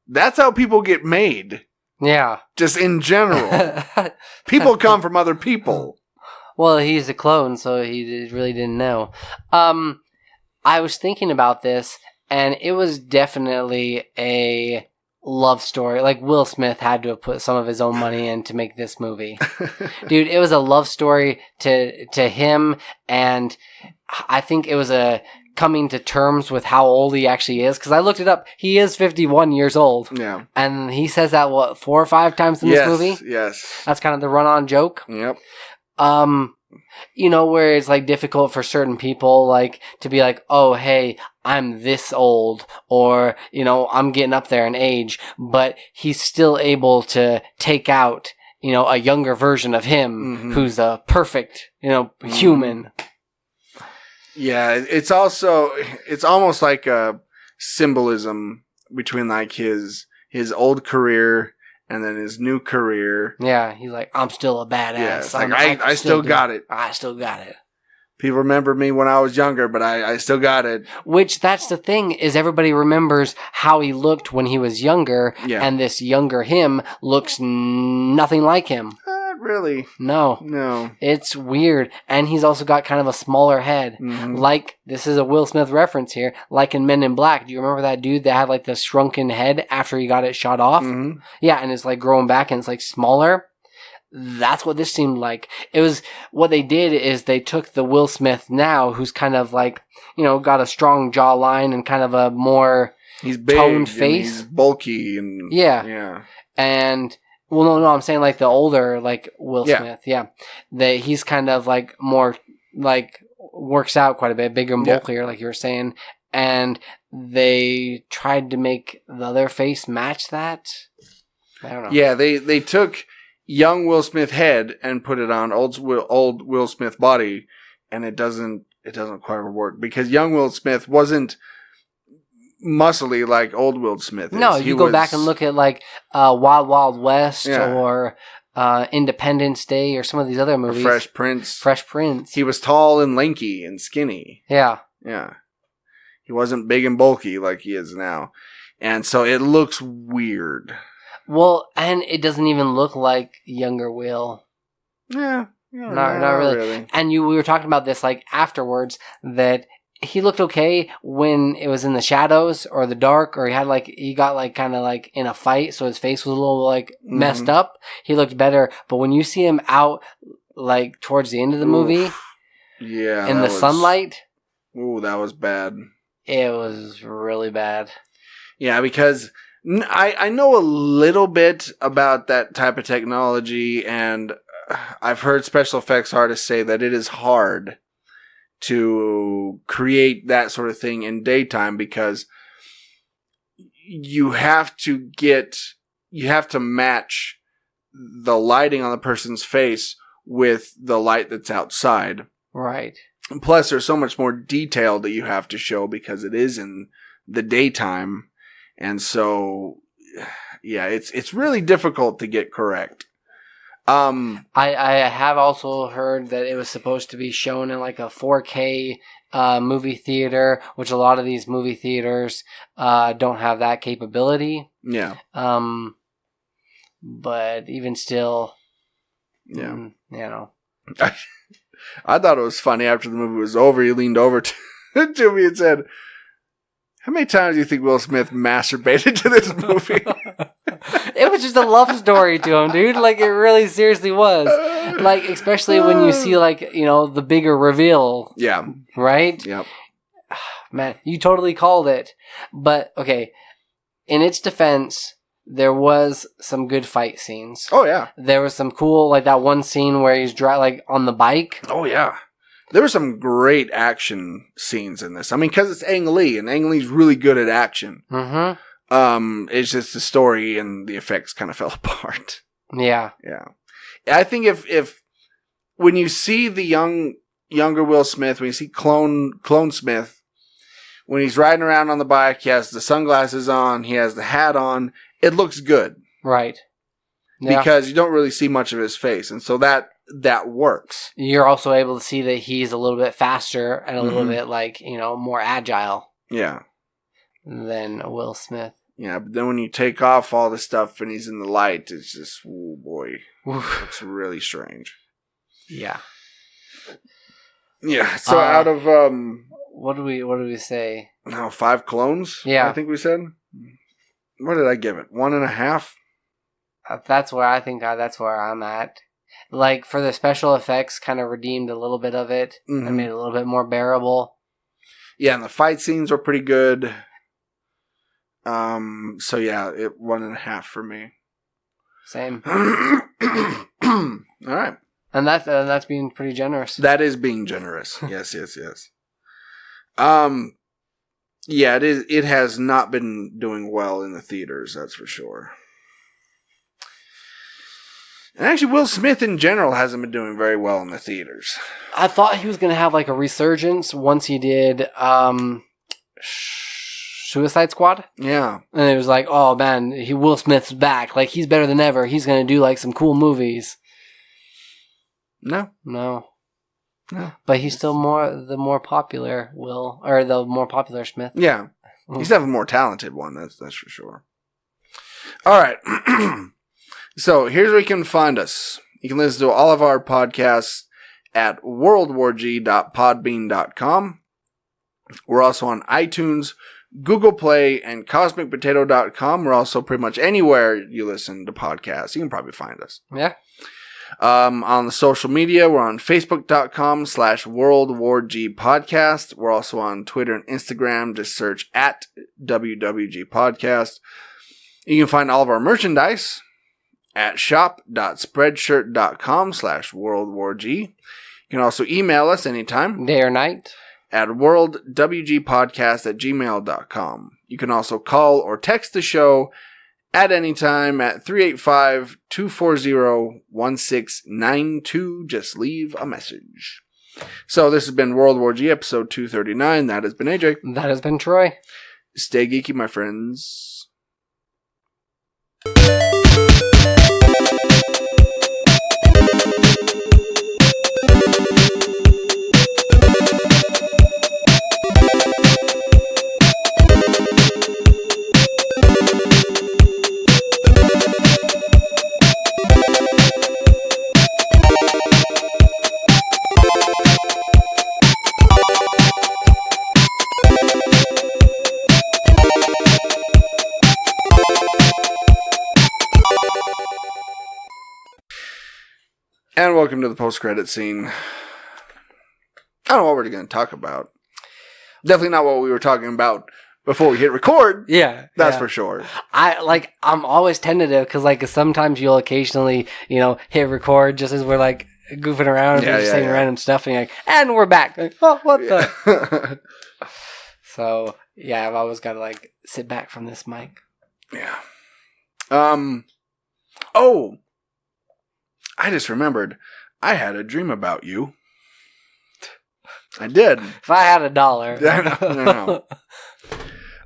that's how people get made. Yeah. Just in general. People come from other people. Well, he's a clone, so he really didn't know. I was thinking about this, and it was definitely a love story. Like, Will Smith had to have put some of his own money in to make this movie. Dude, it was a love story to him, and I think it was a coming to terms with how old he actually is. Because I looked it up. He is 51 years old. Yeah. And he says that, 4 or 5 times in this movie? Yes. That's kind of the run-on joke. Yep. You know, where it's like difficult for certain people, like, to be like, oh, hey, I'm this old, or, you know, I'm getting up there in age, but he's still able to take out, you know, a younger version of him who's a perfect, you know, human. Yeah, it's almost like a symbolism between like his old career and then his new career. Yeah, he's like, I'm still a badass. Yeah, it's like, I still got it. I still got it. People remember me when I was younger, but I still got it. Which, that's the thing, is everybody remembers how he looked when he was younger, and this younger him looks nothing like him. Not really. No. It's weird. And he's also got kind of a smaller head. Like, this is a Will Smith reference here, like in Men in Black. Do you remember that dude that had like the shrunken head after he got it shot off? Yeah, and it's like growing back and it's like smaller. That's what this seemed like. It was, what they did is they took the Will Smith now, who's kind of like, you know, got a strong jawline and kind of a more he's big, toned face. He's bulky and yeah. And well, no, I'm saying like the older like Will Smith. Yeah, he's kind of like more like works out quite a bit, bigger and bulkier, like you were saying. And they tried to make the other face match that. I don't know. Yeah, they took young Will Smith head and put it on old Will Smith body, and it doesn't quite work because young Will Smith wasn't muscly like old Will Smith is. No, you go back and look at like Wild Wild West or Independence Day or some of these other movies. Fresh Prince. He was tall and lanky and skinny. Yeah. He wasn't big and bulky like he is now, and so it looks weird. Well, and it doesn't even look like younger Will. Yeah, not really. And we were talking about this like afterwards, that he looked okay when it was in the shadows or the dark, or he got like kind of like in a fight, so his face was a little like messed up. He looked better, but when you see him out like towards the end of the movie, in the sunlight, that was bad. It was really bad. Yeah, because I know a little bit about that type of technology, and I've heard special effects artists say that it is hard to create that sort of thing in daytime because you have to match the lighting on the person's face with the light that's outside. Right. And plus, there's so much more detail that you have to show because it is in the daytime. And so, yeah, it's really difficult to get correct. I have also heard that it was supposed to be shown in like a 4K movie theater, which a lot of these movie theaters don't have that capability. Yeah. But even still, you know. I thought it was funny after the movie was over. He leaned over to me and said, "How many times do you think Will Smith masturbated to this movie?" It was just a love story to him, dude. Like, it really seriously was. Like, especially when you see, like, you know, the bigger reveal. Yeah. Right? Yep. Man, you totally called it. But, okay, in its defense, there was some good fight scenes. Oh, yeah. There was some cool, like, that one scene where he's on the bike. Oh, yeah. There were some great action scenes in this. I mean, because it's Ang Lee, and Ang Lee's really good at action. Mm-hmm. It's just the story and the effects kind of fell apart. Yeah. Yeah. I think if when you see the younger Will Smith, when you see clone Smith, when he's riding around on the bike, he has the sunglasses on, he has the hat on. It looks good. Right. Yeah. Because you don't really see much of his face. And so that works. You're also able to see that he's a little bit faster and a little bit more agile. Yeah. Than Will Smith. Yeah, but then when you take off all the stuff and he's in the light, it's just, oh boy. It's really strange. Yeah. Yeah. So out of what do we say? No, 5 clones? Yeah. I think we said. What did I give it? 1.5? That's where I think that's where I'm at. Like, for the special effects, kind of redeemed a little bit of it and made it a little bit more bearable. Yeah, and the fight scenes were pretty good. So yeah, 1.5 for me. Same. All right. And that's being pretty generous. That is being generous. Yes. Yeah, it is. It has not been doing well in the theaters, that's for sure. And actually, Will Smith in general hasn't been doing very well in the theaters. I thought he was going to have like a resurgence once he did Suicide Squad. Yeah. And it was like, oh man, Will Smith's back. Like, he's better than ever. He's going to do like some cool movies. No. But he's still the more popular Smith. Yeah. He's definitely a more talented one, that's for sure. All right. So here's where you can find us. You can listen to all of our podcasts at worldwarg.podbean.com. We're also on iTunes, Google Play, and CosmicPotato.com. We're also pretty much anywhere you listen to podcasts. You can probably find us. Yeah. On the social media, we're on Facebook.com/WorldWarG Podcast. We're also on Twitter and Instagram. Just search at WWG Podcast. You can find all of our merchandise at shop.spreadshirt.com/WorldWarG. You can also email us anytime. Day or night. At worldwgpodcast@gmail.com. You can also call or text the show at any time at 385-240-1692. Just leave a message. So this has been World War G, episode 239. That has been AJ. That has been Troy. Stay geeky, my friends. And welcome to the post-credit scene. I don't know what we're going to talk about. Definitely not what we were talking about before we hit record. Yeah. That's for sure. I'm always tentative because sometimes you'll occasionally, hit record just as we're like goofing around and just saying random stuff and you're like, and we're back. Like, oh, what the? So, yeah, I've always got to sit back from this mic. Yeah. I just remembered. I had a dream about you. I did. If I had $1.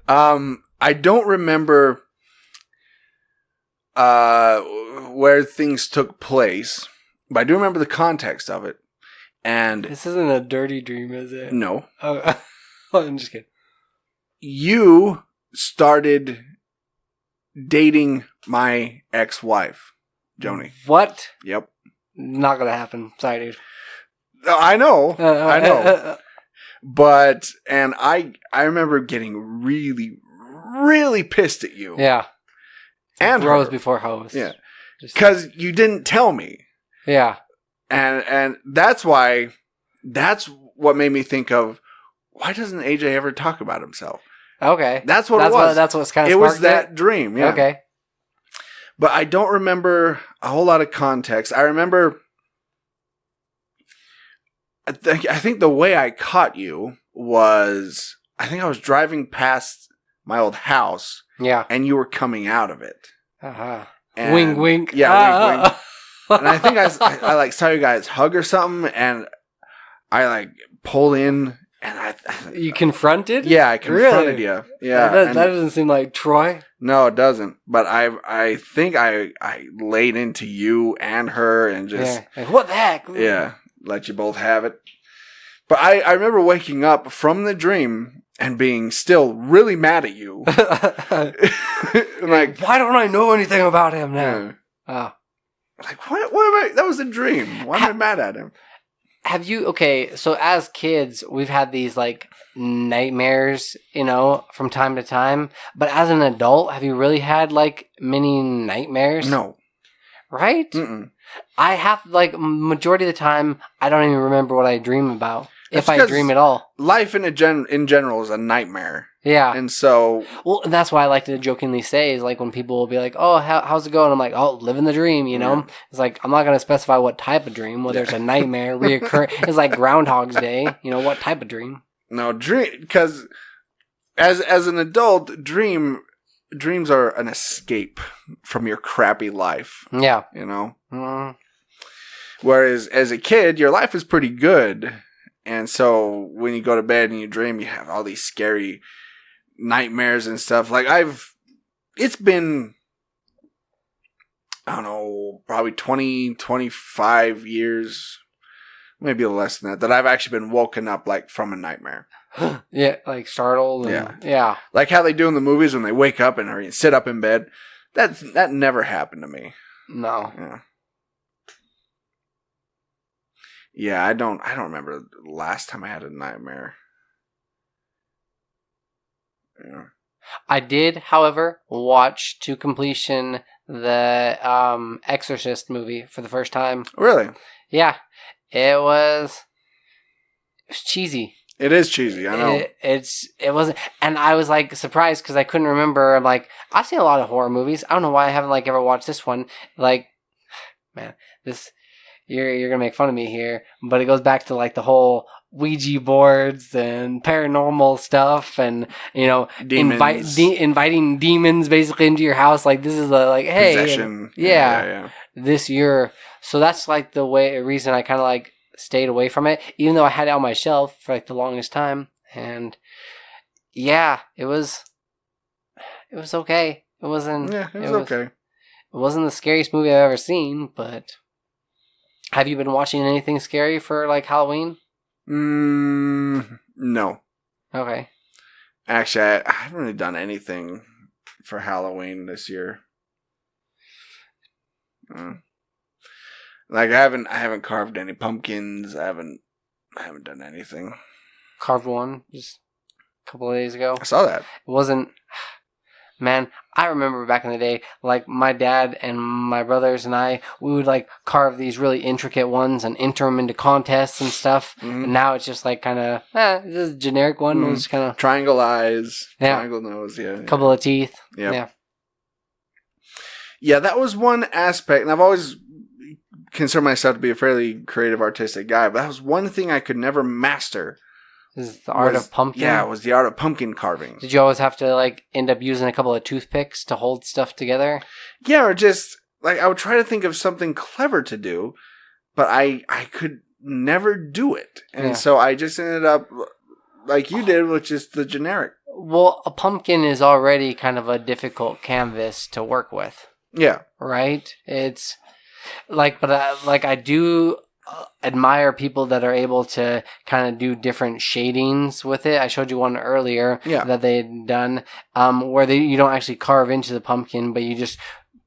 No. I don't remember where things took place, but I do remember the context of it. And this isn't a dirty dream, is it? No. Oh, I'm just kidding. You started dating my ex-wife, Joni. What? Yep. Not gonna happen. Sorry, dude. I know. I know. But, and I remember getting really, really pissed at you. Yeah. And Rose her. before hose. Yeah. Because you didn't tell me. Yeah. And that's what made me think of, why doesn't AJ ever talk about himself? Okay. That's what it was. That's what's kind of it sparked was that dream, yeah. Okay. But I don't remember a whole lot of context. I remember, I think the way I caught you was, I think I was driving past my old house. Yeah. And you were coming out of it. Uh-huh. And wink, wink. Yeah, wink, wink. And I think I saw you guys hug or something, and I pulled in, and I You confronted? Yeah, I confronted really? you. Yeah, that doesn't seem like Troy. No, it doesn't. But I think I laid into you and her and just like, what the heck? Yeah, let you both have it. But I remember waking up from the dream and being still really mad at you. Like, why don't I know anything about him now? Yeah. Oh. Like, what am I? That was a dream. Why am I mad at him? Have you, okay, so as kids, we've had these, like, nightmares, from time to time. But as an adult, have you really had, like, many nightmares? No. Right? Mm-mm. I have, like, majority of the time, I don't even remember what I dream about. If I dream at all. Life in general is a nightmare. Yeah. And so... Well, and that's why I like to jokingly say is like when people will be like, oh, how's it going? I'm like, oh, living the dream, Yeah. It's like, I'm not going to specify what type of dream, whether it's a nightmare, reoccurring. It's like Groundhog's Day, what type of dream? No, dream, because as an adult, dreams are an escape from your crappy life. Yeah. Mm. Whereas as a kid, your life is pretty good. And so when you go to bed and you dream, you have all these scary nightmares and stuff. Like it's been, I don't know, probably 20, 25 years, maybe a little less than that I've actually been woken up like from a nightmare. Yeah, like startled. Yeah. Like how they do in the movies when they wake up and sit up in bed. That never happened to me. No. Yeah. Yeah, I don't remember the last time I had a nightmare. Yeah. I did, however, watch to completion the Exorcist movie for the first time. Really? Yeah. It was cheesy. It is cheesy, I know. It wasn't, and I was like surprised because I couldn't remember. I'm like, I've seen a lot of horror movies. I don't know why I haven't like ever watched this one. Like, man, this... You're gonna make fun of me here, but it goes back to like the whole Ouija boards and paranormal stuff, and inviting demons basically into your house. Like this is hey, possession. Yeah, this year. So that's like the reason I kind of like stayed away from it, even though I had it on my shelf for like the longest time. And yeah, it was okay. It wasn't. Yeah, it was okay. It wasn't the scariest movie I've ever seen, but. Have you been watching anything scary for, like, Halloween? No. Okay. Actually, I haven't really done anything for Halloween this year. Like, I haven't carved any pumpkins. I haven't done anything. Carved one just a couple of days ago. I saw that. It wasn't... Man, I remember back in the day, like, my dad and my brothers and I, we would, like, carve these really intricate ones and enter them into contests and stuff. Mm-hmm. And now it's just, like, kind of, this is a generic one. Mm-hmm. It's kind of... Triangle eyes. Yeah. Triangle nose, yeah. Couple of teeth. Yep. Yeah. Yeah, that was one aspect. And I've always considered myself to be a fairly creative, artistic guy. But that was one thing I could never master. Is the art of pumpkin? Yeah, it was the art of pumpkin carving. Did you always have to, like, end up using a couple of toothpicks to hold stuff together? Yeah, or just, like, I would try to think of something clever to do, but I could never do it. And so I just ended up, like you did, with just the generic. Well, a pumpkin is already kind of a difficult canvas to work with. Yeah. Right? It's, like, but I do... admire people that are able to kind of do different shadings with it. I showed you one earlier that they had done where you don't actually carve into the pumpkin, but you just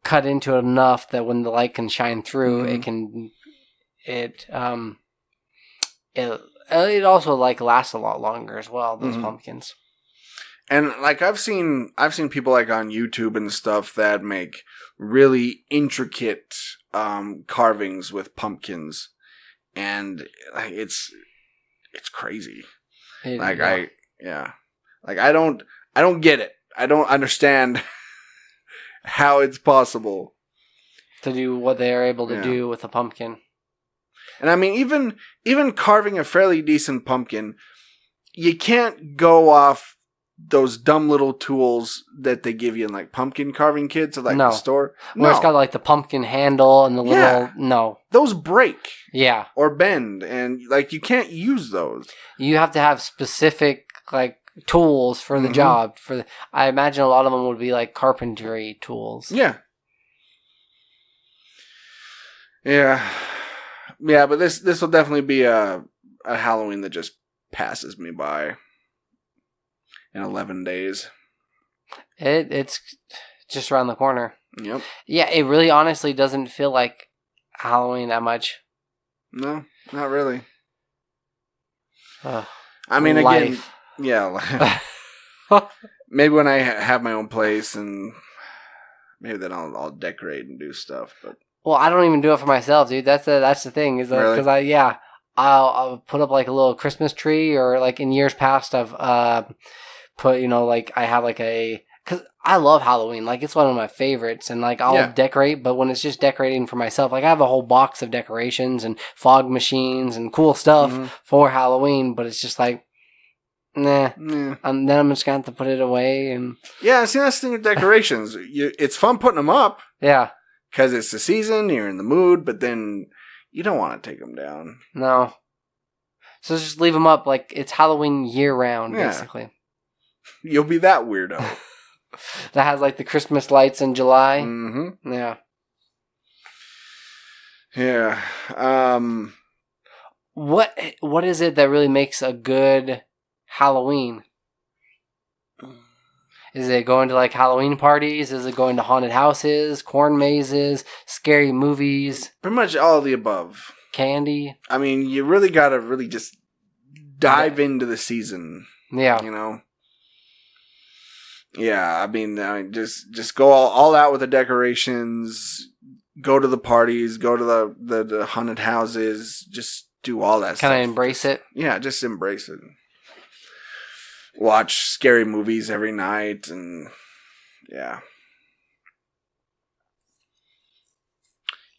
cut into it enough that when the light can shine through, it also like lasts a lot longer as well, those pumpkins. And like I've seen people like on YouTube and stuff that make really intricate carvings with pumpkins. And like it's crazy. Like I don't get it. I don't understand how it's possible to do what they are able to do with a pumpkin. And I mean, even carving a fairly decent pumpkin, you can't go off those dumb little tools that they give you in like pumpkin carving kits at like the store. Where it's got like the pumpkin handle and the little no. Those break. Yeah. Or bend, and like you can't use those. You have to have specific like tools for the job. I imagine a lot of them would be like carpentry tools. Yeah. Yeah. Yeah, but this will definitely be a Halloween that just passes me by in 11 days. It's just around the corner. Yep. Yeah, it really honestly doesn't feel like Halloween that much. No, not really. I mean, again, yeah. Maybe when I have my own place, and maybe then I'll decorate and do stuff. But well, I don't even do it for myself, dude. That's the thing is that because I'll put up like a little Christmas tree, or like in years past I've put like I have like because I love Halloween, like it's one of my favorites, and like I'll decorate, but when it's just decorating for myself, like I have a whole box of decorations and fog machines and cool stuff for Halloween, but it's just like nah. And then I'm just gonna have to put it away. And yeah, see, that's the thing with decorations. It's fun putting them up. Yeah. Because it's the season, you're in the mood, but then you don't want to take them down. No. So just leave them up like it's Halloween year-round, basically. You'll be that weirdo. That has like the Christmas lights in July. Mm-hmm. Yeah. Yeah. What is it that really makes a good Halloween? Is it going to like Halloween parties? Is it going to haunted houses, corn mazes, scary movies? Pretty much all of the above. Candy? I mean, you really gotta really just dive into the season. Yeah. Yeah, I mean just go all out with the decorations, go to the parties, go to the haunted houses, just do all that stuff. Kind of embrace it? Yeah, just embrace it. Watch scary movies every night, and yeah.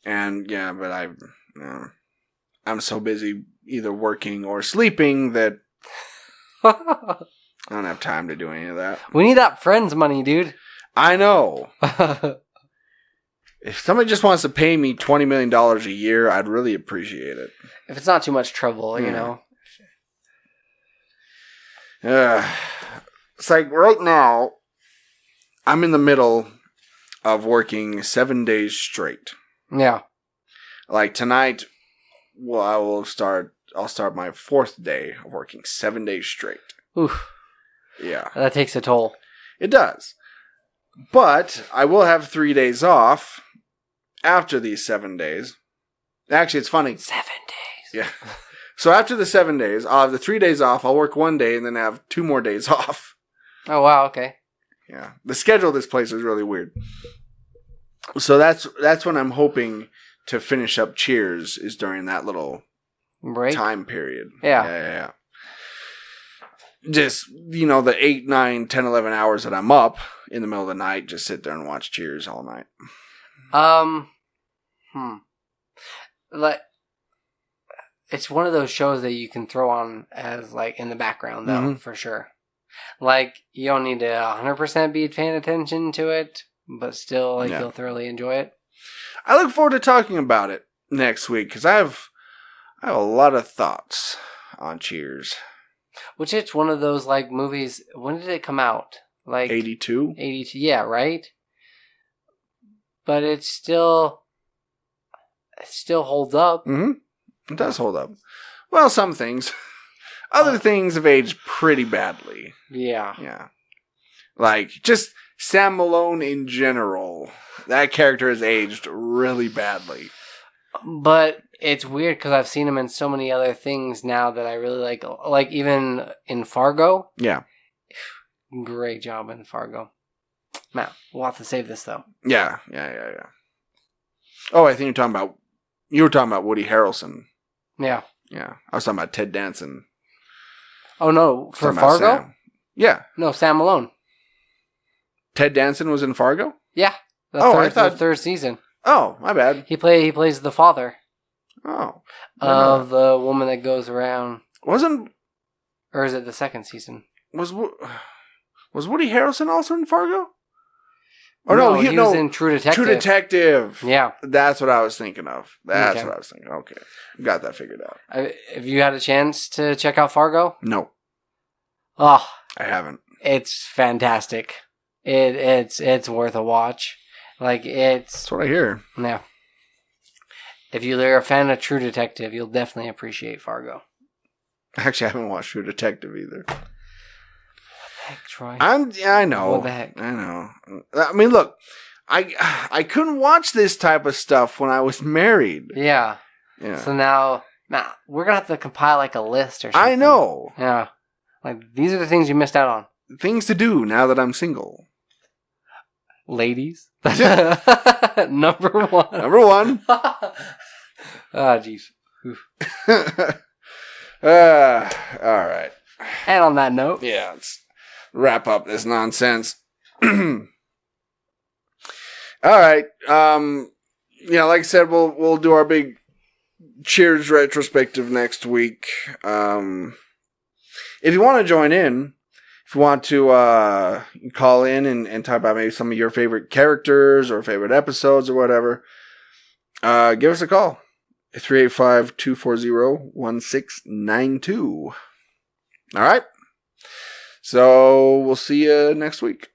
And yeah, but I'm so busy either working or sleeping that I don't have time to do any of that. We need that Friends money, dude. I know. If somebody just wants to pay me $20 million a year, I'd really appreciate it. If it's not too much trouble, you know. It's like right now, I'm in the middle of working 7 days straight. Yeah. Like tonight, I'll start my 4th day of working 7 days straight. Oof. Yeah. That takes a toll. It does. But I will have 3 days off after these 7 days. Actually, it's funny. 7 days. Yeah. So after the 7 days, I'll have the 3 days off. I'll work 1 day and then have 2 more days off. Oh, wow. Okay. Yeah. The schedule of this place is really weird. So that's when I'm hoping to finish up Cheers, is during that little time period. Yeah. Just, the 8, 9, 10, 11 hours that I'm up in the middle of the night, just sit there and watch Cheers all night. Like, it's one of those shows that you can throw on as, like, in the background, though, for sure. Like, you don't need to 100% be paying attention to it, but still, like, you'll thoroughly enjoy it. I look forward to talking about it next week, because I have a lot of thoughts on Cheers. Which it's one of those, like, movies. When did it come out? Like 82? 82, yeah, right? But it still holds up. Mm-hmm. It does hold up. Well, some things. Other things have aged pretty badly. Yeah. Yeah. Like, just Sam Malone in general. That character has aged really badly. But it's weird because I've seen him in so many other things now that I really like. Like, even in Fargo. Yeah. Great job in Fargo. Matt, we'll have to save this, though. Yeah. Oh, I think you were talking about Woody Harrelson. Yeah. Yeah. I was talking about Ted Danson. Oh, no. For Fargo? Yeah. No, Sam Malone. Ted Danson was in Fargo? Yeah. I thought the third season. Oh, my bad. He plays the father. Oh. Of the woman that goes around. Wasn't... Or is it the second season? Was Woody Harrelson also in Fargo? Or no, he was in True Detective. True Detective. Yeah. That's what I was thinking of. That's Okay. what I was thinking. Okay. Got that figured out. Have you had a chance to check out Fargo? No. Oh, I haven't. it's fantastic. It's worth a watch. That's what I hear. Yeah. If you're a fan of True Detective, you'll definitely appreciate Fargo. Actually, I haven't watched True Detective either. Heck, Troy. I know. What the heck? I know. I mean, look, I couldn't watch this type of stuff when I was married. Yeah. Yeah. So now we're gonna have to compile a list or something. I know. Yeah. These are the things you missed out on. Things to do now that I'm single. Ladies. Number one. Number one. Ah, jeez. All right. And on that note. Yeah, let's wrap up this nonsense. All right. Like I said, we'll do our big Cheers retrospective next week. If you want to join in, if you want to call in and talk about maybe some of your favorite characters or favorite episodes or whatever, give us a call. 385-240-1692. All right. So we'll see you next week.